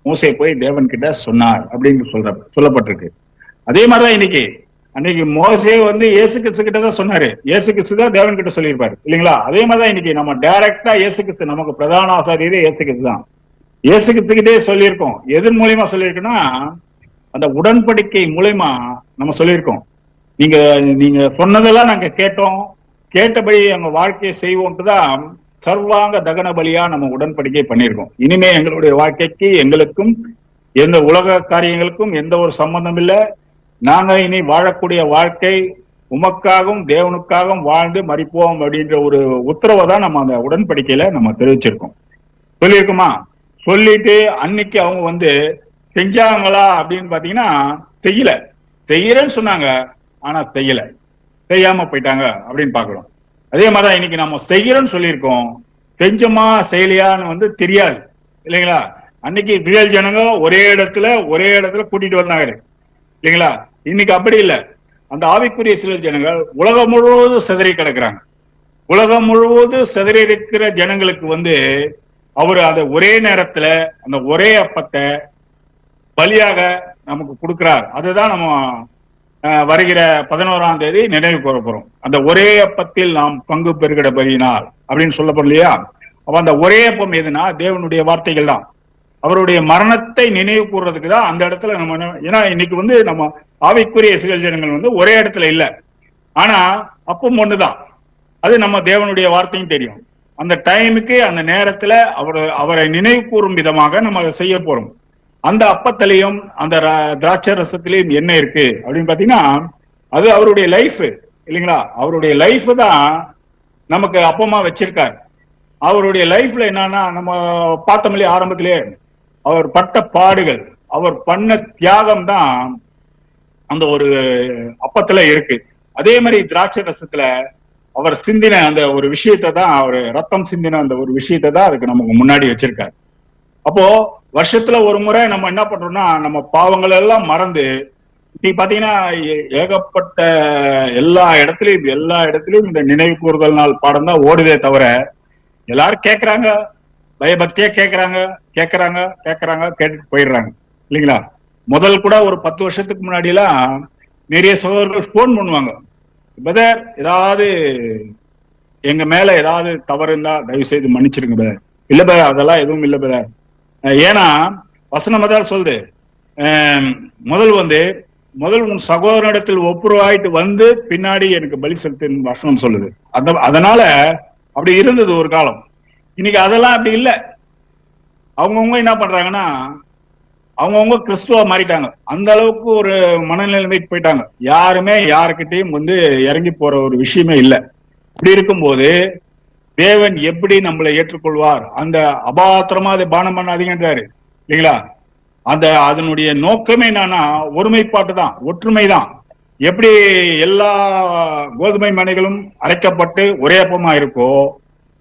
மோசே போய் தேவன் கிட்ட சொன்னார் அப்படின்னு சொல்லப்பட்டிருக்கு. அதே மாதிரிதான் அன்னைக்கு மோசே வந்து இயேசு கிறிஸ்து கிட்ட தான் சொன்னாரு, இயேசு கிறிஸ்து தான் தேவன் கிட்ட சொல்லியிருப்பாரு இல்லைங்களா. அதே மாதிரிதான் இன்னைக்கு நம்ம டைரக்டா இயேசு கிறிஸ்து, நமக்கு பிரதான ஆசாரியரே இயேசு கிறிஸ்து தான். இயேசு கிறிஸ்துக்கிட்டே சொல்லியிருக்கோம். எதன் மூலியமா சொல்லியிருக்கோம்னா அந்த உடன்படிக்கை மூலியமா நம்ம சொல்லியிருக்கோம். நீங்க சொன்னதெல்லாம் நாங்க கேட்டோம், கேட்டபடி எங்க வாழ்க்கையை செய்வோம்ட்டு தான் சர்வாங்க தகன பலியா நம்ம உடன்படிக்கை பண்ணியிருக்கோம். இனிமே எங்களுடைய வாழ்க்கைக்கு எங்களுக்கும் எந்த உலக காரியங்களுக்கும் எந்த ஒரு சம்பந்தம் இல்லை. நாங்க இனி வாழக்கூடிய வாழ்க்கை உமக்காகவும் தேவனுக்காகவும் வாழ்ந்து மறிப்போம் அப்படின்ற ஒரு உத்தரவை தான் நம்ம அந்த உடன்படிக்கையில நம்ம தெரிவிச்சிருக்கோம். சொல்லியிருக்கோமா? சொல்லிட்டு அன்னைக்கு அவங்க வந்து செஞ்சாங்களா அப்படின்னு பாத்தீங்கன்னா செய்யலன்னு சொன்னாங்க, ஆனா செய்யாம போயிட்டாங்க அப்படின்னு பாக்குறோம். அதே மாதிரிதான் இன்னைக்கு நம்ம செய்யறோம்னு சொல்லியிருக்கோம், செஞ்சோமா செய்யலையான்னு வந்து தெரியாது இல்லைங்களா. அன்னைக்கு இஸ்ரேல் ஜனங்க ஒரே இடத்துல கூட்டிட்டு வந்தாங்க இல்லைங்களா. இன்னைக்கு அப்படி இல்லை. அந்த ஆவிக்குரிய இஸ்ரேல் ஜனங்கள் உலகம் முழுவதும் சிதறி கிடக்குறாங்க. உலகம் முழுவதும் சிதறி இருக்கிற ஜனங்களுக்கு வந்து அவரு அதை ஒரே நேரத்துல அந்த ஒரே அப்பத்தை பலியாக நமக்கு கொடுக்கிறார். அதுதான் நம்ம வருகிற 11ஆம் தேதி நினைவு கூற போறோம். அந்த ஒரே அப்பத்தில் நாம் பங்கு பெருகிட பலியினால் அப்படின்னு சொல்லப்படும் இல்லையா. அப்ப அந்த ஒரே அப்பம் எதுனா தேவனுடைய வார்த்தைகள் தான். அவருடைய மரணத்தை நினைவு கூறுறதுக்கு தான் அந்த இடத்துல நம்ம, ஏன்னா இன்னைக்கு வந்து நம்ம ஆவிக்குரிய இஸ்ரேல் ஜனங்கள் வந்து ஒரே இடத்துல இல்லை, ஆனா அப்பம் ஒண்ணுதான். அது நம்ம தேவனுடைய வார்த்தையும் தெரியும். அந்த டைமுக்கு அந்த நேரத்துல அவரை நினைவு கூறும் விதமாக நம்ம அதை செய்ய போறோம். அந்த அப்பத்திலையும் அந்த திராட்சை ரசத்திலையும் என்ன இருக்கு அப்படின்னு பாத்தீங்கன்னா அது அவருடைய லைஃப் இல்லைங்களா. அவருடைய லைஃப் தான் நமக்கு அப்பமா வச்சிருக்காரு. அவருடைய லைஃப்ல என்னன்னா நம்ம பார்த்தோம் இல்லையா, ஆரம்பத்திலே அவர் பட்ட பாடுகள், அவர் பண்ண தியாகம் தான் அந்த ஒரு அப்பத்துல இருக்கு. அதே மாதிரி திராட்சை ரசத்துல அவர் சிந்தின அந்த ஒரு விஷயத்தை தான், அவர் ரத்தம் சிந்தின அந்த ஒரு விஷயத்தை தான் அதுக்கு நமக்கு முன்னாடி வச்சிருக்காரு. அப்போ வருஷத்துல ஒரு முறை நம்ம என்ன பண்றோம்னா, நம்ம பாவங்கள் எல்லாம் மறந்து, நீ பாத்தீங்கன்னா ஏகப்பட்ட எல்லா இடத்துலயும் இந்த நினைவு கூறுதல் நாள் பாடம் தான் ஓடுதே தவிர, எல்லாரும் கேட்கறாங்க, பயபக்தியா கேட்கறாங்க கேட்டுட்டு போயிடுறாங்க இல்லைங்களா. முதல் கூட ஒரு 10 வருஷத்துக்கு முன்னாடி எல்லாம் நிறைய சகோதரர்கள் போன் பண்ணுவாங்க, பிரதர் ஏதாவது எங்க மேல ஏதாவது தவறு இருந்தா தயவு செய்து மன்னிச்சிருங்க பிரதர். இல்ல பிரதர், அதெல்லாம் எதுவும் இல்ல பிரதர். ஏன்னா வசனம் தான் சொல்லுது, முதல் உன் சகோதரனிடத்தில் ஒப்புரவாயிட்டு வந்து பின்னாடி எனக்கு பலி செலுத்தின்னு வசனம் சொல்லுது. அதனால அப்படி இருந்தது ஒரு காலம். இன்னைக்கு அதெல்லாம் அப்படி இல்லை. அவங்கவுங்க என்ன பண்றாங்கன்னா, அவங்கவுங்க கிறிஸ்துவா மாறிட்டாங்க. அந்த அளவுக்கு ஒரு மனநிலைமைக்கு போயிட்டாங்க. யாருமே யாருக்கிட்டையும் இறங்கி போற ஒரு விஷயமே இல்லை. இப்படி இருக்கும்போது தேவன் எப்படி நம்மளை ஏற்றுக்கொள்வார்? அந்த அபாத்திரமா அதை பானம் பண்ணாதீங்கன்றாரு இல்லைங்களா. அதனுடைய நோக்கமே என்னன்னா ஒருமைப்பாட்டு தான், ஒற்றுமை தான். எப்படி எல்லா கோதுமை மணிகளும் அரைக்கப்பட்டு ஒரே அப்பமா இருக்கோ,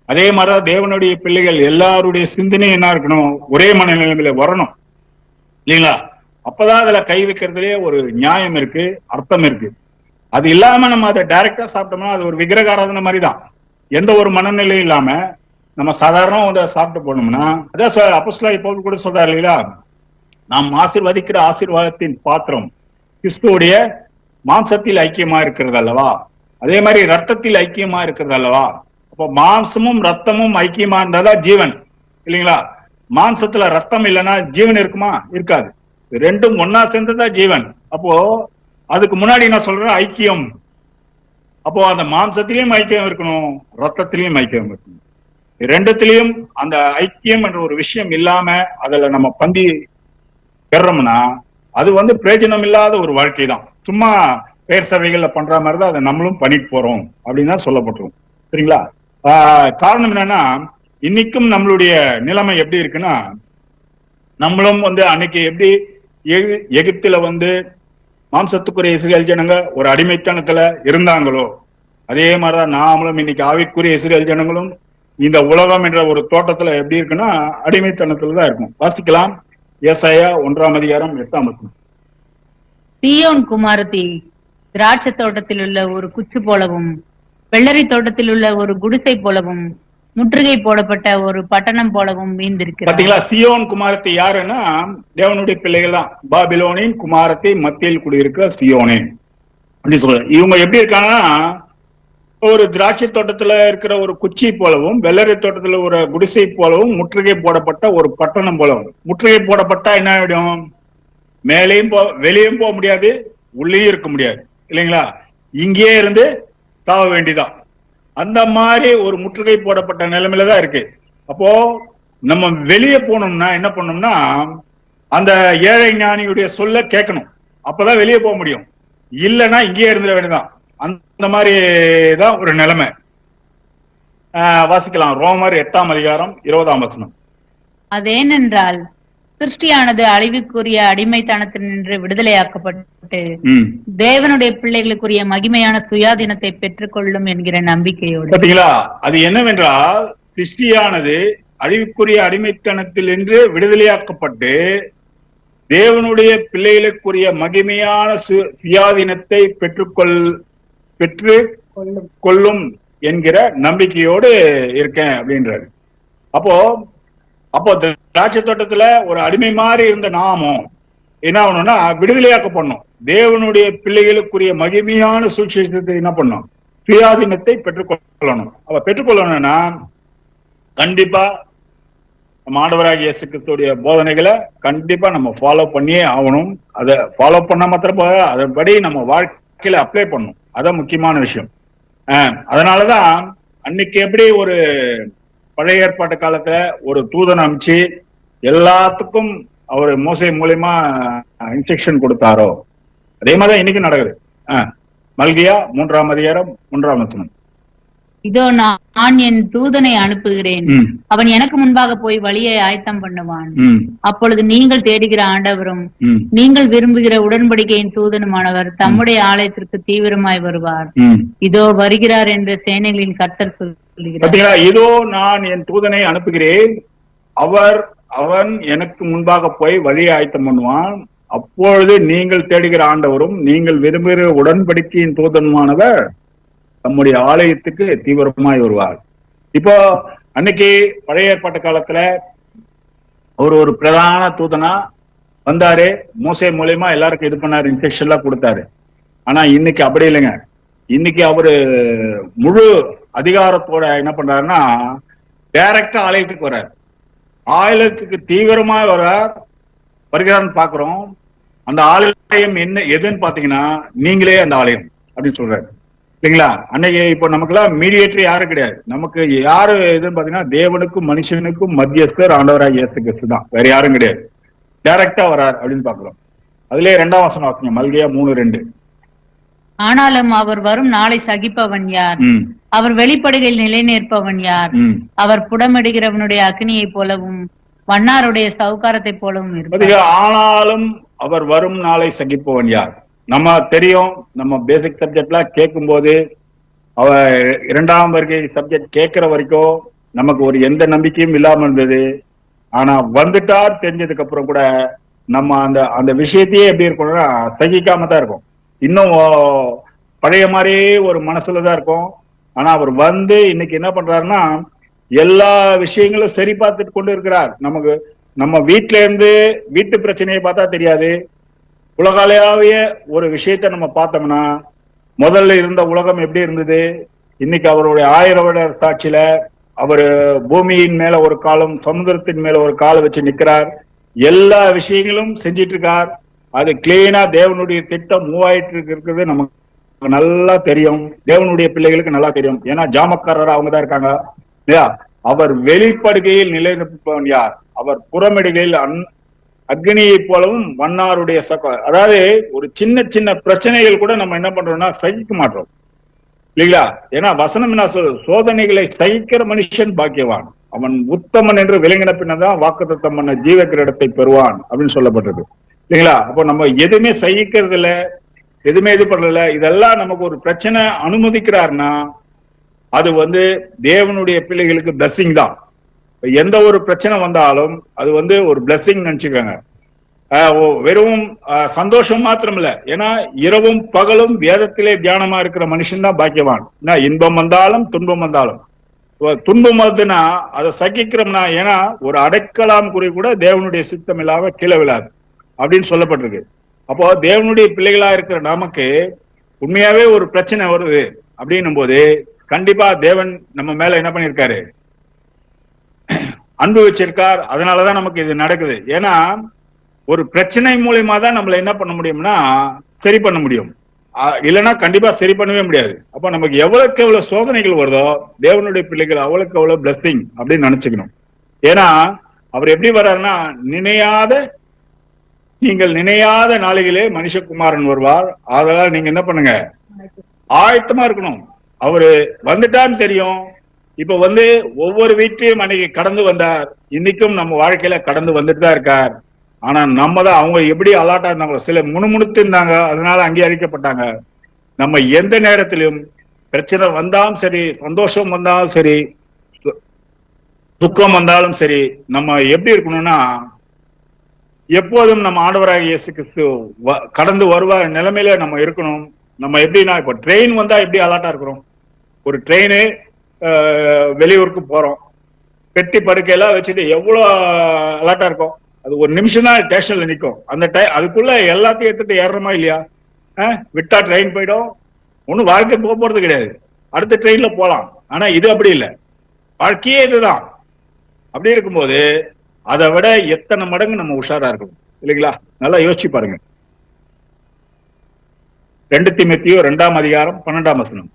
அதே மாதிரிதான் தேவனுடைய பிள்ளைகள் எல்லாருடைய சிந்தனை என்ன இருக்கணும், ஒரே மனநிலைமையில வரணும் இல்லைங்களா. அப்பதான் அதுல கை வைக்கிறதுலயே ஒரு நியாயம் இருக்கு, அர்த்தம் இருக்கு. அது இல்லாம நம்ம அதை டைரக்டா சாப்பிட்டோம்னா அது ஒரு விக்கிரகாராதனை மாதிரி தான். எந்த ஒரு மனநிலையும் இல்லாம நம்ம சாதாரண சாப்பிட்டு போனோம்னா, அதான் அப்போஸ்தலனாகிய பவுல் கூட சொல்றாரு இல்லைங்களா, நாம் ஆசீர்வதிக்கிற ஆசீர்வாதத்தின் பாத்திரம் கிறிஸ்துவுடைய மாம்சத்தில் ஐக்கியமா இருக்கிறது அல்லவா, அதே மாதிரி ரத்தத்தில் ஐக்கியமா இருக்கிறது அல்லவா. அப்போ மாம்சமும் ரத்தமும் ஐக்கியமா இருந்தாதான் ஜீவன் இல்லைங்களா. மாம்சத்துல ரத்தம் இல்லைன்னா ஜீவன் இருக்குமா? இருக்காது. ரெண்டும் ஒன்னா சேர்ந்ததான் ஜீவன். அப்போ அதுக்கு முன்னாடி நான் சொல்றேன் ஐக்கியம். அப்போ அந்த மாம்சத்திலையும் ஐக்கியம் இருக்கணும், ரத்தத்திலையும் ஐக்கியம் இருக்கணும். ரெண்டுத்திலையும் அந்த ஐக்கியம் என்ற ஒரு விஷயம் இல்லாம அதுல நம்ம பந்தி பெறோம்னா அது பிரயோஜனம் இல்லாத ஒரு வாழ்க்கை தான். சும்மா பேர் சபைகள்ல பண்ற மாதிரிதான் அதை நம்மளும் பண்ணிட்டு போறோம் அப்படின்னு தான் சொல்லப்பட்டிருக்கும் சரிங்களா. காரணம் என்னன்னா, இன்னைக்கும் நம்மளுடைய நிலைமை எப்படி இருக்குன்னா, நம்மளும் அன்னைக்கு எப்படி எகிப்துல மாம்சத்துக்குரிய இஸ்ரேல் ஜனங்க ஒரு அடிமைத்தனத்துல இருந்தாங்களோ, அதே மாதிரிதான் நாமளும் இன்னைக்கு ஆவிக்குரிய இஸ்ரேல் ஜனங்களும் இந்த உலகம் என்ற ஒரு தோட்டத்துல எப்படி இருக்குன்னா அடிமைத்தனத்துலதான் இருக்கும். வாசிக்கலாம், ஏசாயா 1:8. சீயோன் குமாரத்தி திராட்சை தோட்டத்தில் உள்ள ஒரு குச்சு போலவும், வெள்ளரி தோட்டத்தில் உள்ள ஒரு குடிசை போலவும், முற்றுகை போடப்பட்ட ஒரு பட்டணம் போலவும் மீந்திருக்கிறார். பாத்தீங்களா, சீயோன் குமாரத்தி யாருன்னா தேவனுடைய பிள்ளைகள் தான். பாபிலோனின் குமாரத்தி மத்தியில் குடியிருக்கிற சீயோனே அப்படி சொல்ற. இவங்க எப்படி இருக்காங்கன்னா, ஒரு திராட்சை தோட்டத்துல இருக்கிற ஒரு குச்சி போலவும், வெள்ளரி தோட்டத்துல ஒரு குடிசை போலவும், முற்றுகை போடப்பட்ட ஒரு பட்டணம் போலவும். முற்றுகை போடப்பட்டா என்ன ஆயிடும்? மேலேயும் வெளியும் போக முடியாது, உள்ளேயும் இருக்க முடியாது இல்லைங்களா. இங்கேயே இருந்து தாவ வேண்டிதான். அந்த மாதிரி ஒரு முற்றுகை போடப்பட்ட நிலைமையில தான் இருக்கு. அப்போ நம்ம வெளியே போனோம்னா என்ன பண்ணோம்னா, அந்த ஏழை ஞானியுடைய சொல்ல கேட்கணும், அப்பதான் வெளியே போக முடியும். இல்லைன்னா இங்கேயே இருந்துட வேண்டியதான். அந்த மாதிரி தான் ஒரு நிலைமை. வாசிக்கலாம், ரோமர் 8:20. அதேனென்றால் சிருஷ்டியானது அழிவுக்குரிய அடிமைத்தனத்தினின்று விடுதலையாக்கப்பட்டு தேவனுடைய பிள்ளைகளுக்குரிய மகிமையான சுயாதீனத்தை பெற்றுக் கொள்ளும் என்கிற நம்பிக்கையோடு. பாத்தீங்களா, அது என்னவென்றால் சிருஷ்டியானது அழிவுக்குரிய அடிமைத்தனத்தில் என்று விடுதலையாக்கப்பட்டு தேவனுடைய பிள்ளைகளுக்குரிய மகிமையான சுயாதீனத்தை பெற்று கொள்ளும் என்கிற நம்பிக்கையோடு இருக்கேன் அப்படின்றாரு. அப்போ திராட்சை தோட்டத்துல ஒரு அடிமை மாதிரி இருந்த நாமும் என்ன பண்ணணும்னா விடுதலையாக்கப்படணும். தேவனுடைய பிள்ளைகளுக்குரிய மகிமையான சுவிசேஷத்தை என்ன பண்ணணும்? சுயாதீனத்தை பெற்றுக்கொள்ளணும். அப்ப பெற்றுக்கொள்ளணும்னா கண்டிப்பா நம்ம ஆண்டவராகிய இயேசு கிறிஸ்துவுடைய போதனைகளை கண்டிப்பா நம்ம ஃபாலோ பண்ணியே ஆகணும். அதை ஃபாலோ பண்ண மாத்திரம் அதன்படி நம்ம வாழ்க்கையில அப்ளை பண்ணணும். அதான் முக்கியமான விஷயம். அதனாலதான் அன்னைக்கு எப்படி ஒரு பழைய ஏற்பாட்டு காலத்துல ஒரு தூதன் அனுப்பிச்சு எல்லாத்துக்கும் அவர் மோசே மூலியமா இன்ஸ்ட்ரக்ஷன் கொடுத்தாரோ, அதே மாதிரிதான் இன்னைக்கு நடக்குது. மல்கியா 3:3. இதோ நான் என் தூதனை அனுப்புகிறேன், அவன் எனக்கு முன்பாக போய் வழியை ஆயத்தம் பண்ணுவான். அப்பொழுது நீங்கள் தேடுகிற ஆண்டவரும் நீங்கள் விரும்புகிற உடன்படிக்கையின் தூதனுமானவர் தம்முடைய ஆலயத்திற்கு தீவிரமாய் வருவார். இதோ வருகிறார் என்று சேனைகளின் கர்த்தர் சொல்லுகிறார். இதோ நான் என் தூதனை அனுப்புகிறேன், அவன் எனக்கு முன்பாக போய் வழியை ஆயத்தம் பண்ணுவான். அப்பொழுது நீங்கள் தேடுகிற ஆண்டவரும் நீங்கள் விரும்புகிற உடன்படிக்கையின் தூதனுமானவர் தம்முடைய ஆலயத்துக்கு தீவிரமாய் வருவார். இப்போ அன்னைக்கு பழைய ஏற்பாட்டு காலத்துல ஒரு பிரதான தூதனா வந்தாரு, மோசே மூலியமா எல்லாருக்கும் இது பண்ணாரு, இன்ஸ்ட்ரக்ஷன் எல்லாம் கொடுத்தாரு. ஆனா இன்னைக்கு அப்படி இல்லைங்க. இன்னைக்கு அவரு முழு அதிகாரத்தோட என்ன பண்றாருன்னா டைரக்டா ஆலயத்துக்கு வர்றார். ஆலயத்துக்கு தீவிரமா வருகிறான்னு பாக்குறோம். அந்த ஆலயம் எதுன்னு பாத்தீங்கன்னா நீங்களே அந்த ஆலயம் அப்படின்னு சொல்றாரு இல்லைங்களா. அன்னைக்கு இப்போ நமக்கு எல்லாம் மீடியேட்டர் யாரும் கிடையாது. நமக்கு யாரு எதுன்னு பாத்தீங்கன்னா தேவனுக்கும் மனுஷனுக்கும் மத்தியஸ்தர் ஆண்டவராக இயேசு கிறிஸ்து தான், வேற யாரும் கிடையாது. டைரக்டா வரார் அப்படின்னு பாக்குறோம். அதுலயே 2ஆம் வசனம் வாசிங்க, மல்கியா 3:2. ஆனாலும் அவர் வரும் நாளை சகிப்பவன் யார்? அவர் வெளிப்படுகையில் நிலை நிற்பவன் யார்? அவர் புடமிடுகிறவனுடைய அக்னியை போலவும் வண்ணாருடைய சவுக்காரத்தை போலவும் இருப்பார். ஆனாலும் அவர் வரும் நாளை சகிப்பவன் யார்? நம்ம தெரியும், நம்ம பேசிக் சப்ஜெக்ட்ல கேட்கும் போது அவ 2ஆம் வருகை சப்ஜெக்ட் கேட்கிற வரைக்கும் நமக்கு ஒரு எந்த நம்பிக்கையும் இல்லாம இருந்தது. ஆனா வந்துட்டார் தெரிஞ்சதுக்கு அப்புறம் கூட நம்ம அந்த விஷயத்தையே எப்படி இருக்கணும்னா சகிக்காம தான் இருக்கும். இன்னும் பழைய மாதிரியே ஒரு மனசுலதான் இருக்கும். ஆனா அவர் வந்து இன்னைக்கு என்ன பண்றாருன்னா எல்லா விஷயங்களும் சரி பார்த்துட்டு கொண்டு இருக்கிறார். நமக்கு நம்ம வீட்டுல இருந்து வீட்டு பிரச்சனையை பார்த்தா தெரியாது, உலகாலேயே ஒரு விஷயத்த நம்ம பார்த்தோம்னா முதல்ல இருந்த உலகம் எப்படி இருந்தது, இன்னைக்கு அவருடைய 1000 வருட சாட்சியில அவரு பூமியின் மேல ஒரு காலம் சமுதிரத்தின் மேல ஒரு காலை வச்சு நிக்கிறார். எல்லா விஷயங்களும் செஞ்சிட்டு இருக்கார். அது கிளீனா தேவனுடைய திட்டம் மூவாயிட்டு இருக்கிறது நமக்கு நல்லா தெரியும். தேவனுடைய பிள்ளைகளுக்கு நல்லா தெரியும். ஏன்னா ஜாமக்காரர் அவங்கதான் இருக்காங்க இல்லையா. அவர் வெளிப்படுகையில் நிலைநிற்பவன் யார்? அவர் புறமிடுகையில் அக்னியை போலவும் வண்ணாருடைய அதாவது ஒரு சின்ன சின்ன பிரச்சனைகள் கூட நம்ம என்ன பண்றோம்னா சகிக்க மாட்டோம் இல்லைங்களா. ஏன்னா வசனம் என்ன சொல்ற, சோதனைகளை சகிக்கிற மனுஷன் பாக்கியவான், அவன் உத்தமன் என்று விளங்கின பின்னதான் வாக்குத்தத்தம் பண்ண ஜீவ கிரீடத்தை பெறுவான் அப்படின்னு சொல்லப்பட்டது இல்லைங்களா. அப்போ நம்ம எதுவுமே சகிக்கிறது இல்ல, எதுவுமே இது பண்றதில்ல. இதெல்லாம் நமக்கு ஒரு பிரச்சனை அனுமதிக்கிறாருன்னா அது வந்து தேவனுடைய பிள்ளைகளுக்கு பிளஸிங் தான். எந்த ஒரு பிரச்சனை வந்தாலும் அது வந்து ஒரு பிளஸிங் நினைச்சுக்கோங்க. வெறும் சந்தோஷம் மாத்திரம் இல்ல, ஏன்னா இரவும் பகலும் வேதத்திலே தியானமா இருக்கிற மனுஷன் தான் பாக்கியவான். இன்பம் வந்தாலும் துன்பம் வந்தாலும், துன்பம் வருதுன்னா அதை சகிக்கிறோம்னா, ஏன்னா ஒரு அடைக்கலாம் குறி கூட தேவனுடைய சித்தம் இல்லாம கீழே விழாது அப்படின்னு சொல்லப்பட்டிருக்கு. அப்போ தேவனுடைய பிள்ளைகளா இருக்கிற நமக்கு உண்மையாவே ஒரு பிரச்சனை வருது அப்படின்னும் போது கண்டிப்பா தேவன் நம்ம மேல என்ன பண்ணிருக்காரு, அன்பு வச்சிருக்கார். அதனாலதான் நமக்கு இது நடக்குது. ஏன்னா ஒரு பிரச்சனை மூலியமா தான் நம்மள என்ன பண்ண முடியும்னா சரி பண்ண முடியும், இல்லைன்னா கண்டிப்பா சரி பண்ணவே முடியாது. அப்ப நமக்கு எவ்வளவுக்கு எவ்வளவு சோதனைகள் வருதோ தேவனுடைய பிள்ளைகள் அவ்வளவுக்கு எவ்வளவு பிளஸிங் அப்படின்னு நினைச்சுக்கணும். ஏன்னா அவர் எப்படி வர்றாருன்னா நீங்கள் நினையாத நாளிகளே மனுஷகுமாரன் வருவார். அதனால நீங்க என்ன பண்ணுங்க, ஆயத்தமா இருக்கணும். அவரு வந்துட்டான்னு தெரியும். இப்ப வந்து ஒவ்வொரு வீட்டையும் அன்னைக்கு கடந்து வந்தார், இன்னைக்கும் நம்ம வாழ்க்கையில கடந்து வந்துட்டு தான் இருக்கார். ஆனா நம்ம தான், அவங்க எப்படி அலாட்டா இருந்தாங்களோ, சில முணுமுணுத்து இருந்தாங்க, அதனால அங்கீகரிக்கப்பட்டாங்க. நம்ம எந்த நேரத்திலும் பிரச்சனை வந்தாலும் சரி, சந்தோஷம் வந்தாலும் சரி, துக்கம் வந்தாலும் சரி, நம்ம எப்படி இருக்கணும்னா எப்போதும் நம்ம ஆண்டவராக இயேசு கிறிஸ்து கடந்து வருவார் நிலைமையில நம்ம இருக்கணும். நம்ம எப்படின்னா இப்ப ட்ரெயின் வந்தா எப்படி அலாட்டா இருக்கிறோம், ஒரு ட்ரெயின் வெளியூருக்கு போறோம், பெட்டி படுக்கையெல்லாம் வச்சுட்டு எவ்வளவு அலாட்டா இருக்கும். அது ஒரு நிமிஷம் தான் ஸ்டேஷன்ல நிற்கும். அந்த அதுக்குள்ள எல்லாத்தையும் எடுத்துட்டு ஏறுறோமா இல்லையா? விட்டா ட்ரெயின் போயிடும், ஒன்னும் வாழ்க்கை போக போறது கிடையாது, அடுத்த ட்ரெயின்ல போலாம். ஆனா இது அப்படி இல்லை, வாழ்க்கையே இதுதான். அப்படி இருக்கும்போது அதை விட எத்தனை மடங்கு நம்ம உஷாரா இருக்கணும் இல்லைங்களா? நல்லா யோசிச்சு பாருங்க. 2 தீமோத்தேயு 2ஆம் அதிகாரம் 12ஆம் வசனம்.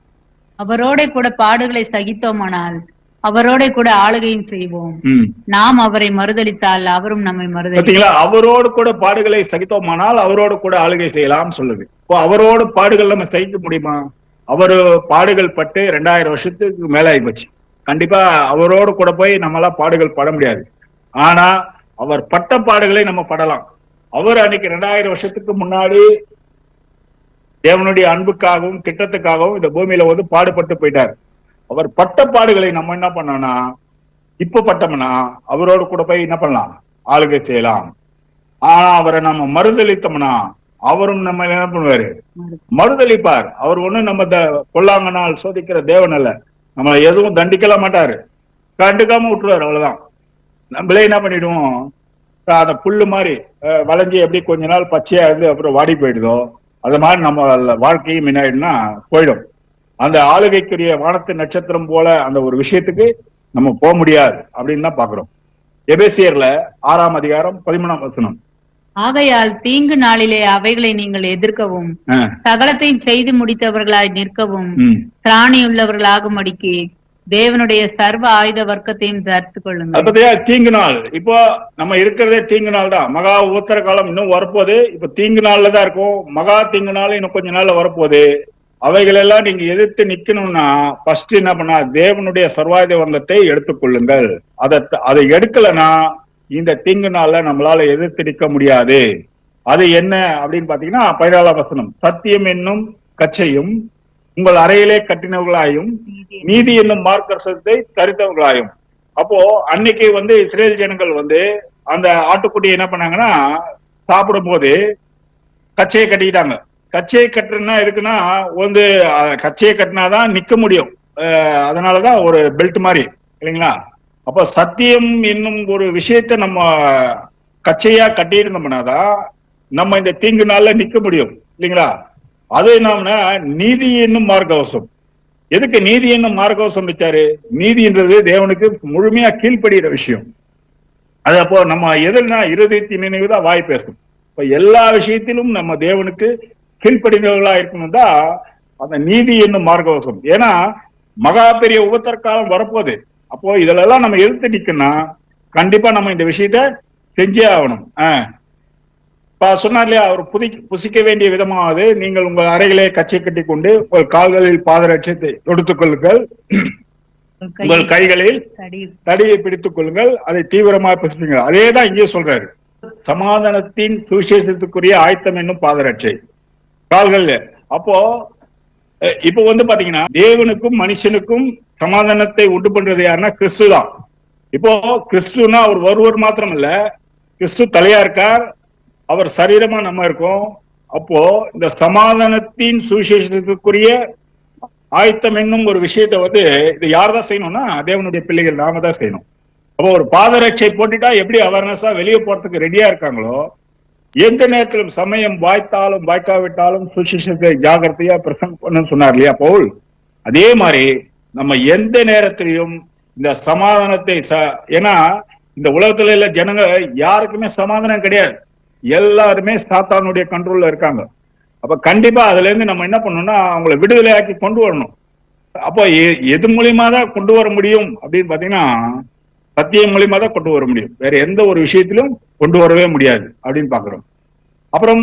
அவரோட கூட பாடுகளை சகித்தோமானால் அவரோட கூட ஆளுகையும் செய்வோம். நாம் அவரை மறுதலித்தால் அவரும் நம்மை மறுதலித்தார். அவரோடு கூட பாடுகளை சகித்தோமானால் அவரோடு கூட ஆளுகை செய்யலாம் சொல்லுது. இப்போ அவரோட பாடுகள் நம்ம சகிக்க முடியுமா? அவரு பாடுகள் பட்டு 2000 வருஷத்துக்கு மேல ஆகி போச்சு. கண்டிப்பா அவரோடு கூட போய் நம்மளாம் பாடுகள் பட முடியாது. ஆனா அவர் பட்ட பாடுகளை நம்ம படலாம். அவர் அன்னைக்கு 2000 வருஷத்துக்கு முன்னாடி தேவனுடைய அன்புக்காகவும் திட்டத்துக்காகவும் இந்த பூமியில வந்து பாடுபட்டு போயிட்டார். அவர் பட்ட பாடுகளை நம்ம என்ன பண்ணோம்னா, இப்ப பட்டோம்னா அவரோடு கூட போய் என்ன பண்ணலாம், ஆளுகை செய்யலாம். ஆனா அவரை நம்ம மறுதளித்தோம்னா அவரும் நம்ம என்ன பண்ணுவாரு, மறுதளிப்பார். அவர் ஒண்ணும் நம்ம கொல்லாங்கனால் சோதிக்கிற தேவன் அல்ல, நம்மளை எதுவும் தண்டிக்கல மாட்டாரு, கண்டுக்காம விட்டுருவாரு, அவ்வளவுதான். நம்மளே என்ன பண்ணிடுவோம், அந்த புல்லு மாதிரி வளைஞ்சி எப்படி கொஞ்ச நாள் பச்சையா இருந்து அப்புறம் வாடி போயிடுதோ அது மாதிரி நம்ம வாழ்க்கையும் என்ன போயிடும். அந்த ஆளுகைக்குரிய வானத்து நட்சத்திரம் போல அந்த ஒரு விஷயத்துக்கு நம்ம போக முடியாது அப்படின்னு தான் பாக்குறோம். எபேசியர்ல 6ஆம் அதிகாரம் 13ஆம் வசனம். ஆகையால் தீங்கு நாளிலே அவைகளை நீங்கள் எதிர்க்கவும் சகலத்தையும் செய்து முடித்தவர்களாய் நிற்கவும் திராணியுள்ளவர்களாகும்படிக்கு தேவனுடைய சர்வ ஆயுத வர்க்கத்தையும் தரித்து கொள்ளுங்கள். தீங்கு நாள் இப்போ நம்ம இருக்கிறதே தீங்கு நாள் தான். மகா உத்தர காலம் இன்னும் வரப்போகுது. இப்ப தீங்கு நாள்ல தான் இருக்கும். மகா தீங்கு நாள் இன்னும் கொஞ்ச நாள்ல வரப்போகுது. அவைகளெல்லாம் நீங்க எதிர்த்து நிக்கணும்னா ஃபர்ஸ்ட் என்ன பண்ணா, தேவனுடைய சர்வாயுத வர்க்கத்தை எடுத்துக்கொள்ளுங்கள். அதை எடுக்கலன்னா இந்த தீங்கு நாள்ல நம்மளால எதிர்த்து நிற்க முடியாது. அது என்ன அப்படின்னு பாத்தீங்கன்னா 14ஆம் வசனம். சத்தியம் என்னும் கச்சையும் உங்கள் அறையிலே கட்டினவர்களாயும் நீதி என்னும் மார்க்கத்தை தரித்தவர்களாயும். அப்போ அன்னைக்கு வந்து இஸ்ரேல் ஜனங்கள் வந்து அந்த ஆட்டுக்குட்டி என்ன பண்ணாங்கன்னா, சாப்பிடும் போது கச்சையை கட்டிக்கிட்டாங்க. கச்சையை கட்டுறதுன்னா எதுக்குன்னா வந்து கச்சையை கட்டினாதான் நிக்க முடியும். அதனாலதான் ஒரு பெல்ட் மாதிரி இல்லைங்களா. அப்போ சத்தியம் என்னும் ஒரு விஷயத்த நம்ம கச்சையா கட்டியிருந்தோம்னாதான் நம்ம இந்த தீங்கு நாள்ல நிக்க முடியும் இல்லைங்களா. அது என்னன்னா நீதி என்னும் மார்க்கவசம். எதுக்கு நீதி என்னும் மார்க்கவசம் வச்சாரு? நீதின்றது தேவனுக்கு முழுமையா கீழ்ப்படுகிற விஷயம். அது அப்போ நம்ம எதுனா இருதயத்தின் நினைவுதான் வாய் பேசும். இப்ப எல்லா விஷயத்திலும் நம்ம தேவனுக்கு கீழ்ப்படிந்தவர்களா இருக்கணும் தான் அந்த நீதி என்னும் மார்க்கவசம். ஏன்னா மகா பெரிய உபத்திரக்காலம் வரப்போகுது. அப்போ இதுல எல்லாம் நம்ம எதிர்த்து நிக்கணும்னா கண்டிப்பா நம்ம இந்த விஷயத்த செஞ்சே ஆகணும். சொன்னார் இல்லையா, அவர் புசிக்க வேண்டிய விதமாவது நீங்கள் உங்கள் அறைகளை கச்சை கட்டி கொண்டு உங்கள் கால்களில் பாதரட்சத்தை எடுத்துக் கொள்ளுங்கள், உங்கள் கைகளில் தடியை பிடித்துக் கொள்ளுங்கள், அதை தீவிரமாக புசிப்பீங்க. அதேதான் இங்கே சொல்றாரு. சமாதானத்தின் சுவிசேஷத்துக்குரிய ஆயத்தம் என்னும் பாதரட்சை கால்கள். அப்போ இப்ப வந்து பாத்தீங்கன்னா தேவனுக்கும் மனுஷனுக்கும் சமாதானத்தை உண்டு பண்றது யாருன்னா கிறிஸ்து தான். இப்போ கிறிஸ்துனா அவர் ஒருவர் மாத்திரம் இல்ல, கிறிஸ்து தலையா இருக்கார், அவர் சரீரமா நம்ம இருக்கோம். அப்போ இந்த சமாதானத்தின் சுவிசேஷத்துக்குரிய ஆயத்தம் என்னும் ஒரு விஷயத்த வந்து இது யார்தான் செய்யணும்னா தேவனுடைய பிள்ளைகள் நாம தான் செய்யணும். அப்போ ஒரு பாதரட்சை போட்டுட்டா எப்படி அவேர்னஸா வெளியே போறதுக்கு ரெடியா இருக்காங்களோ, எந்த நேரத்திலும் சமயம் வாய்த்தாலும் வாய்க்காவிட்டாலும் சுவிசேஷத்தை ஜாகிரதையா பிரசங்கம் பண்ணு சொன்னார் இல்லையா பவுல். அதே மாதிரி நம்ம எந்த நேரத்திலையும் இந்த சமாதானத்தை ஏன்னா இந்த உலகத்துல இல்ல ஜனங்க யாருக்குமே சமாதானம் கிடையாது, எல்லாருமே சாத்தானுடைய கண்ட்ரோல்ல இருக்காங்க. அப்ப கண்டிப்பா அதுல இருந்து நம்ம என்ன பண்ணணும்னா அவங்களை விடுதலையாக்கி கொண்டு வரணும். அப்போ எது மூலியமா தான் கொண்டு வர முடியும் அப்படின்னு பாத்தீங்கன்னா சத்தியம் மூலியமா தான் கொண்டு வர முடியும், வேற எந்த ஒரு விஷயத்திலும் கொண்டு வரவே முடியாது அப்படின்னு பாக்குறோம். அப்புறம்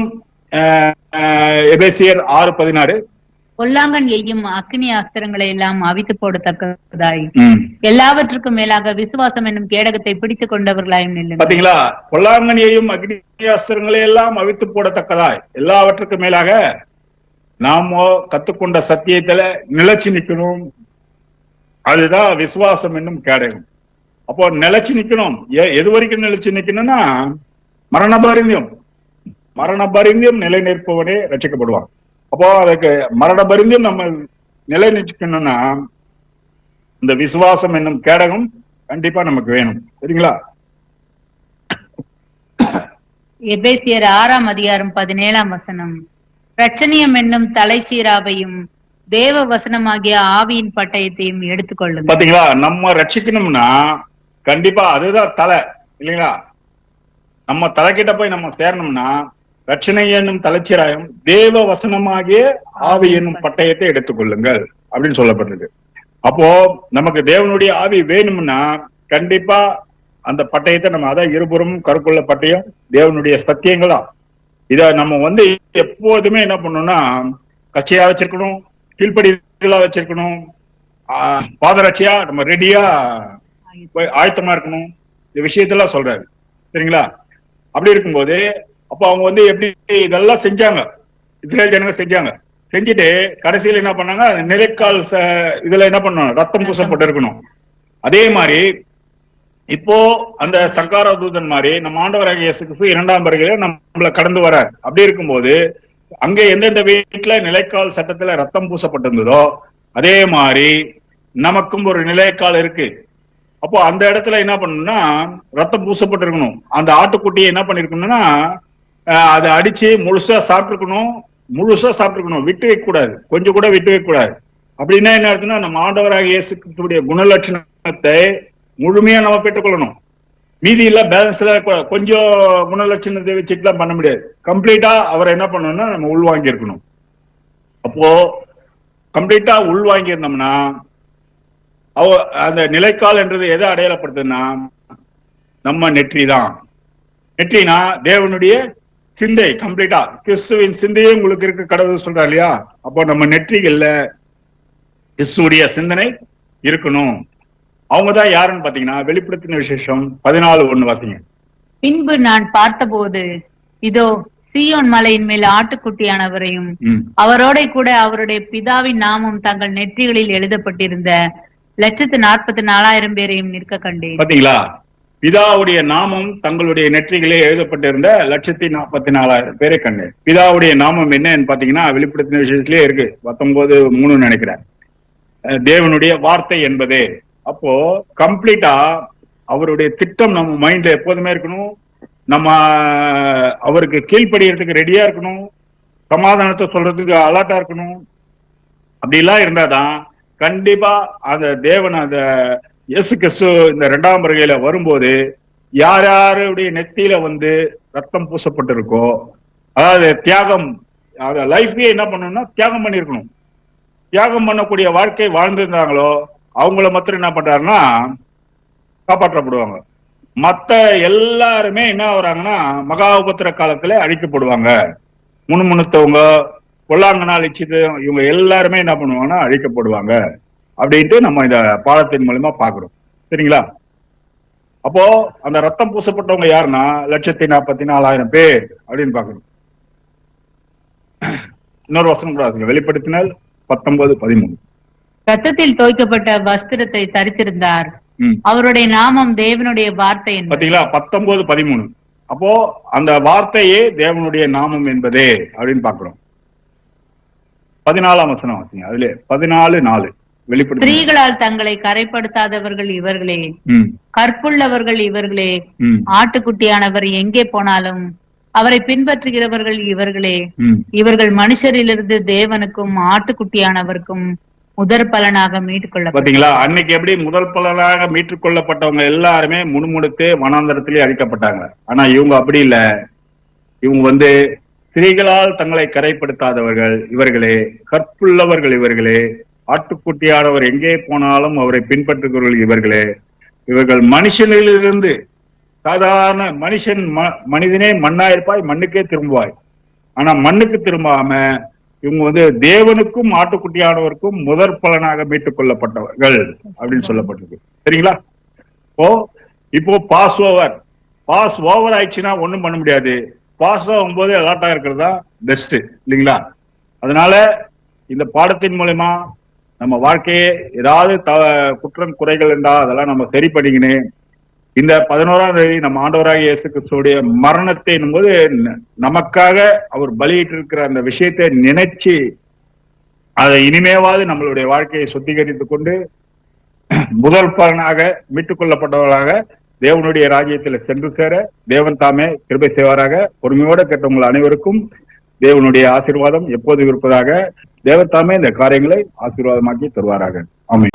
எபேசியர் 6:16 பொல்லாங்கன் எய்யும் அக்னி அஸ்திரங்களை எல்லாம் அவித்து போடத்தக்கதாய் எல்லாவற்றுக்கும் மேலாக விசுவாசம் என்னும் கேடகத்தை பிடித்துக் கொண்டவர்களாயும் நில்லுங்கள். பாத்தீங்களா, பொல்லாங்கன் எய்யும் அக்னி அஸ்திரங்களை எல்லாம் அவித்து போடத்தக்கதாய் எல்லாவற்றுக்கும் மேலாக நாமோ கத்துக்கொண்ட சத்தியத்துல நிலைச்சு நிக்கணும். அதுதான் விசுவாசம் என்னும் கேடகம். அப்போ நிலைச்சு நிக்கணும். எது வரைக்கும் நிலைச்சு நிக்கணும்னா மரண பரிந்தியம் நிலை நிற்பவனே ரட்சிக்கப்படுவான். அப்போ அதுக்கு மரண பரிந்தியம் நம்ம நிலை நிற்கணும்னா இந்த விசுவாசம் என்னும் கேடகம் கண்டிப்பா நமக்கு வேணும். சரிங்களா. எபேசியர் 6ஆம் அதிகாரம் 17ஆம் வசனம். ரட்சணியம் என்னும் தலைச்சீராவையும் தேவ வசனமாகிய ஆவியின் பட்டயத்தையும் எடுத்துக்கொள்ளுங்க. பாத்தீங்களா, நம்ம ரட்சிக்கணும்னா கண்டிப்பா அதுதான் தலை இல்லைங்களா. நம்ம தலைக்கிட்ட போய் நம்ம சேரணும்னா ரட்சணை என்னும் தலைச்சீராயும் தேவ வசனமாகிய ஆவி என்னும் பட்டயத்தை எடுத்துக்கொள்ளுங்கள் அப்படின்னு சொல்லப்பட்டிருக்கு. அப்போ நமக்கு தேவனுடைய ஆவி வேணும்னா கண்டிப்பா அந்த பட்டயத்தை நம்ம அதான் இருபுறமும் கருக்குள்ள பட்டயம் தேவனுடைய சத்தியங்களா இத நம்ம வந்து எப்போதுமே என்ன பண்ணணும்னா கச்சையா வச்சிருக்கணும், கீழ்ப்படிதலா வச்சிருக்கணும், பாதரட்சியா நம்ம ரெடியா ஆயத்தமா இருக்கணும், இந்த விஷயத்தெல்லாம் சொல்றாரு. சரிங்களா? அப்படி இருக்கும்போது அப்ப அவங்க வந்து எப்படி இதெல்லாம் செஞ்சாங்க, இஸ்ரேல் ஜனங்க செஞ்சாங்க. செஞ்சுட்டு கடைசியில் என்ன பண்ணாங்க, நிலைக்கால் இதுல என்ன பண்ணணும், ரத்தம் பூசப்பட்டு இருக்கணும். அதே மாதிரி இப்போ அந்த சங்கார தூதன் மாதிரி நம்ம ஆண்டவராகிய இயேசு கிறிஸ்து 2ஆம் வருகையில நம்மள கடந்து வரார். அப்படி இருக்கும்போது அங்க எந்தெந்த வீட்டுல நிலைக்கால் சட்டத்துல ரத்தம் பூசப்பட்டிருந்ததோ அதே மாதிரி நமக்கும் ஒரு நிலைக்கால் இருக்கு. அப்போ அந்த இடத்துல என்ன பண்ணணும்னா ரத்தம் பூசப்பட்டு இருக்கணும். அந்த ஆட்டுக்குட்டியை என்ன பண்ணிருக்கணும்னா அதை அடிச்சு முழுசா சாப்பிட்டுருக்கணும், விட்டு வைக்க கூடாது, கொஞ்சம் கூட விட்டு வைக்க கூடாது. அப்படின்னா என்ன அர்த்தம்னா நம்ம ஆண்டவராக இயேசு கிறிஸ்துவுடைய குணலட்சணத்தை முழுமையா நம்ம பெற்றுக்கொள்ளணும். மீதி இல்ல பேலன்ஸ்ல கொஞ்சம் குணலட்சணத்தை வச்சுட்டுலாம் பண்ண முடியாது. கம்ப்ளீட்டா அவரை என்ன பண்ணணும்னா நம்ம உள்வாங்கி இருக்கணும். அப்போ கம்ப்ளீட்டா உள்வாங்கி இருந்தோம்னா அந்த நிலைக்கால் என்றது எதை அடையாளப்படுத்துதுன்னா நம்ம நெற்றி தான். நெற்றினா தேவனுடைய சிந்தை, கம்ப்ளீட்டா கிறிஸ்துவின் சிந்தையே உங்களுக்கு இருக்கு கடவுள் சொல்றா இல்லையா? அப்போ நம்ம நெற்றிகள்ல கிறிஸ்துடைய சிந்தனை இருக்கணும். அவங்கதான் யாருன்னு பாத்தீங்கன்னா வெளிப்படுத்தின விசேஷம் 14:1 வாசிங்க. பின்பு நான் பார்த்தபோது இதோ சீயோன் மலையின் மேல் ஆட்டுக்குட்டியானவரையும் அவரோட கூட அவருடைய பிதாவின் நாமம் தங்கள் நெற்றிகளில் எழுதப்பட்டிருந்த 144,000 பேரையும் நிற்க கண்டேன். பாத்தீங்களா? பிதாவுடைய நாமம் தங்களுடைய நெற்றிகளே எழுதப்பட்டிருந்த 144,000 பேரை கண்டேன். பிதாவுடைய நாமம் என்னன்னு பாத்தீங்கன்னா வெளிப்படுத்தின விஷயத்திலேயே இருக்கு, 19:3 நினைக்கிறேன். தேவனுடைய வார்த்தை என்பதே. அப்போ கம்ப்ளீட்டா அவருடைய திட்டம் நம்ம மைண்ட்ல எப்போதுமே இருக்கணும். நம்ம அவருக்கு கீழ்ப்படியறதுக்கு ரெடியா இருக்கணும், சமாதானத்தை சொல்றதுக்கு அலர்ட்டா இருக்கணும். அப்படிலாம் இருந்தாதான் கண்டிப்பா அந்த தேவன் அந்த இயேசு கிறிஸ்து இந்த 2ஆம் வருகையில வரும்போது யார் யாருடைய நெத்தியில வந்து ரத்தம் பூசப்பட்டு இருக்கோ, அதாவது தியாகம், லைஃபே என்ன பண்ணணும்னா தியாகம் பண்ணிருக்கணும். தியாகம் பண்ணக்கூடிய வாழ்க்கை வாழ்ந்திருந்தாங்களோ அவங்கள மாத்திரம் என்ன பண்றாருன்னா காப்பாற்றப்படுவாங்க. மத்த எல்லாருமே என்ன ஆகுறாங்கன்னா மகா உபத்திர காலத்துல அழிக்கப்படுவாங்க. முணுமுணுத்தவங்க, பொல்லாங்கனால் இச்சிது, இவங்க எல்லாருமே என்ன பண்ணுவாங்கன்னா அழிக்கப்படுவாங்க அப்படின்ட்டு நம்ம இந்த பாடத்தின் மூலமா பாக்குறோம். சரிங்களா? அப்போ அந்த ரத்தம் பூசப்பட்டவங்க யாருன்னா 144,000 பேர் அப்படின்னு பாக்கணும். இன்னொரு வசனம் கூட வெளிப்படுத்தினால் 19:13. ரத்தத்தில் தோய்க்கப்பட்ட வஸ்திரத்தை தரித்திருந்தார், அவருடைய நாமம் தேவனுடைய வார்த்தை. பாத்தீங்களா? 19:13. அப்போ அந்த வார்த்தையே தேவனுடைய நாமம் என்பதே அப்படின்னு பாக்குறோம். 14ஆம் வசனம் வாசிங்க. அதுல 14:4 வெளிப்படுத்தி ஸ்திரீகளால் தங்களை கரைப்படுத்தாதவர்கள் இவர்களே, கற்புள்ளவர்கள் இவர்களே, ஆட்டுக்குட்டியானவர் எங்கே போனாலும் அவரை பின்பற்றுகிறவர்கள் இவர்களே, இவர்கள் மனுஷரிலிருந்து தேவனுக்கும் ஆட்டுக்குட்டியானவருக்கும் முதற் பலனாக மீட்டுக்கொள்ள. பாத்தீங்களா? அன்னைக்கு எப்படி முதல் பலனாக மீட்டுக் கொள்ளப்பட்டவங்க எல்லாருமே முணுமுணுத்து வனாந்தரத்திலே அழிக்கப்பட்டாங்க. ஆனா இவங்க அப்படி இல்ல. இவங்க வந்து ஸ்திரீகளால் தங்களை கரைப்படுத்தாதவர்கள் இவர்களே, கற்புள்ளவர்கள் இவர்களே, ஆட்டுக்குட்டியானவர் எங்கே போனாலும் அவரை பின்பற்றுகிறவர்கள் இவர்களே, இவர்கள் மனுஷனிலிருந்து, சாதாரண மனிதனே மண்ணாயிருப்பாய், மண்ணுக்கே திரும்புவாய். ஆனா மண்ணுக்கு திரும்பாம இவங்க வந்து தேவனுக்கும் ஆட்டுக்குட்டியானவருக்கும் முதற் பலனாக மீட்டுக் கொள்ளப்பட்டவர்கள் அப்படின்னு சொல்லப்பட்டிருக்கு. சரிங்களா? இப்போ பாஸ் ஓவர் ஆயிடுச்சுன்னா ஒண்ணும் பண்ண முடியாது. பாஸ் ஆகும்போது அலர்ட்டா இருக்கிறது தான் பெஸ்ட், இல்லைங்களா? அதனால இந்த பாடத்தின் மூலமா நம்ம வாழ்க்கையே ஏதாவது குற்றம் குறைகள் இருந்தா அதெல்லாம் நம்ம சரி பண்ணிக்கின்னு இந்த 11ஆம் தேதி நம்ம ஆண்டவராகிய இயேசு கிறிஸ்துவுடைய மரணத்தை போது நமக்காக அவர் பலியிட்டு இருக்கிற அந்த விஷயத்தை நினைச்சு அதை இனிமேவாது நம்மளுடைய வாழ்க்கையை சுத்திகரித்துக் கொண்டு முதல் பலனாக மீட்டுக் கொள்ளப்பட்டவர்களாக தேவனுடைய ராஜ்யத்தில் சென்று சேர தேவன் தாமே கிருபை செய்வாராக. பொறுமையோட கேட்டவங்கள் அனைவருக்கும் தேவனுடைய ஆசீர்வாதம் எப்போது இருப்பதாக தேவன் தாமே இந்த காரியங்களை ஆசீர்வாதமாக்கி தருவாராக. ஆமென்.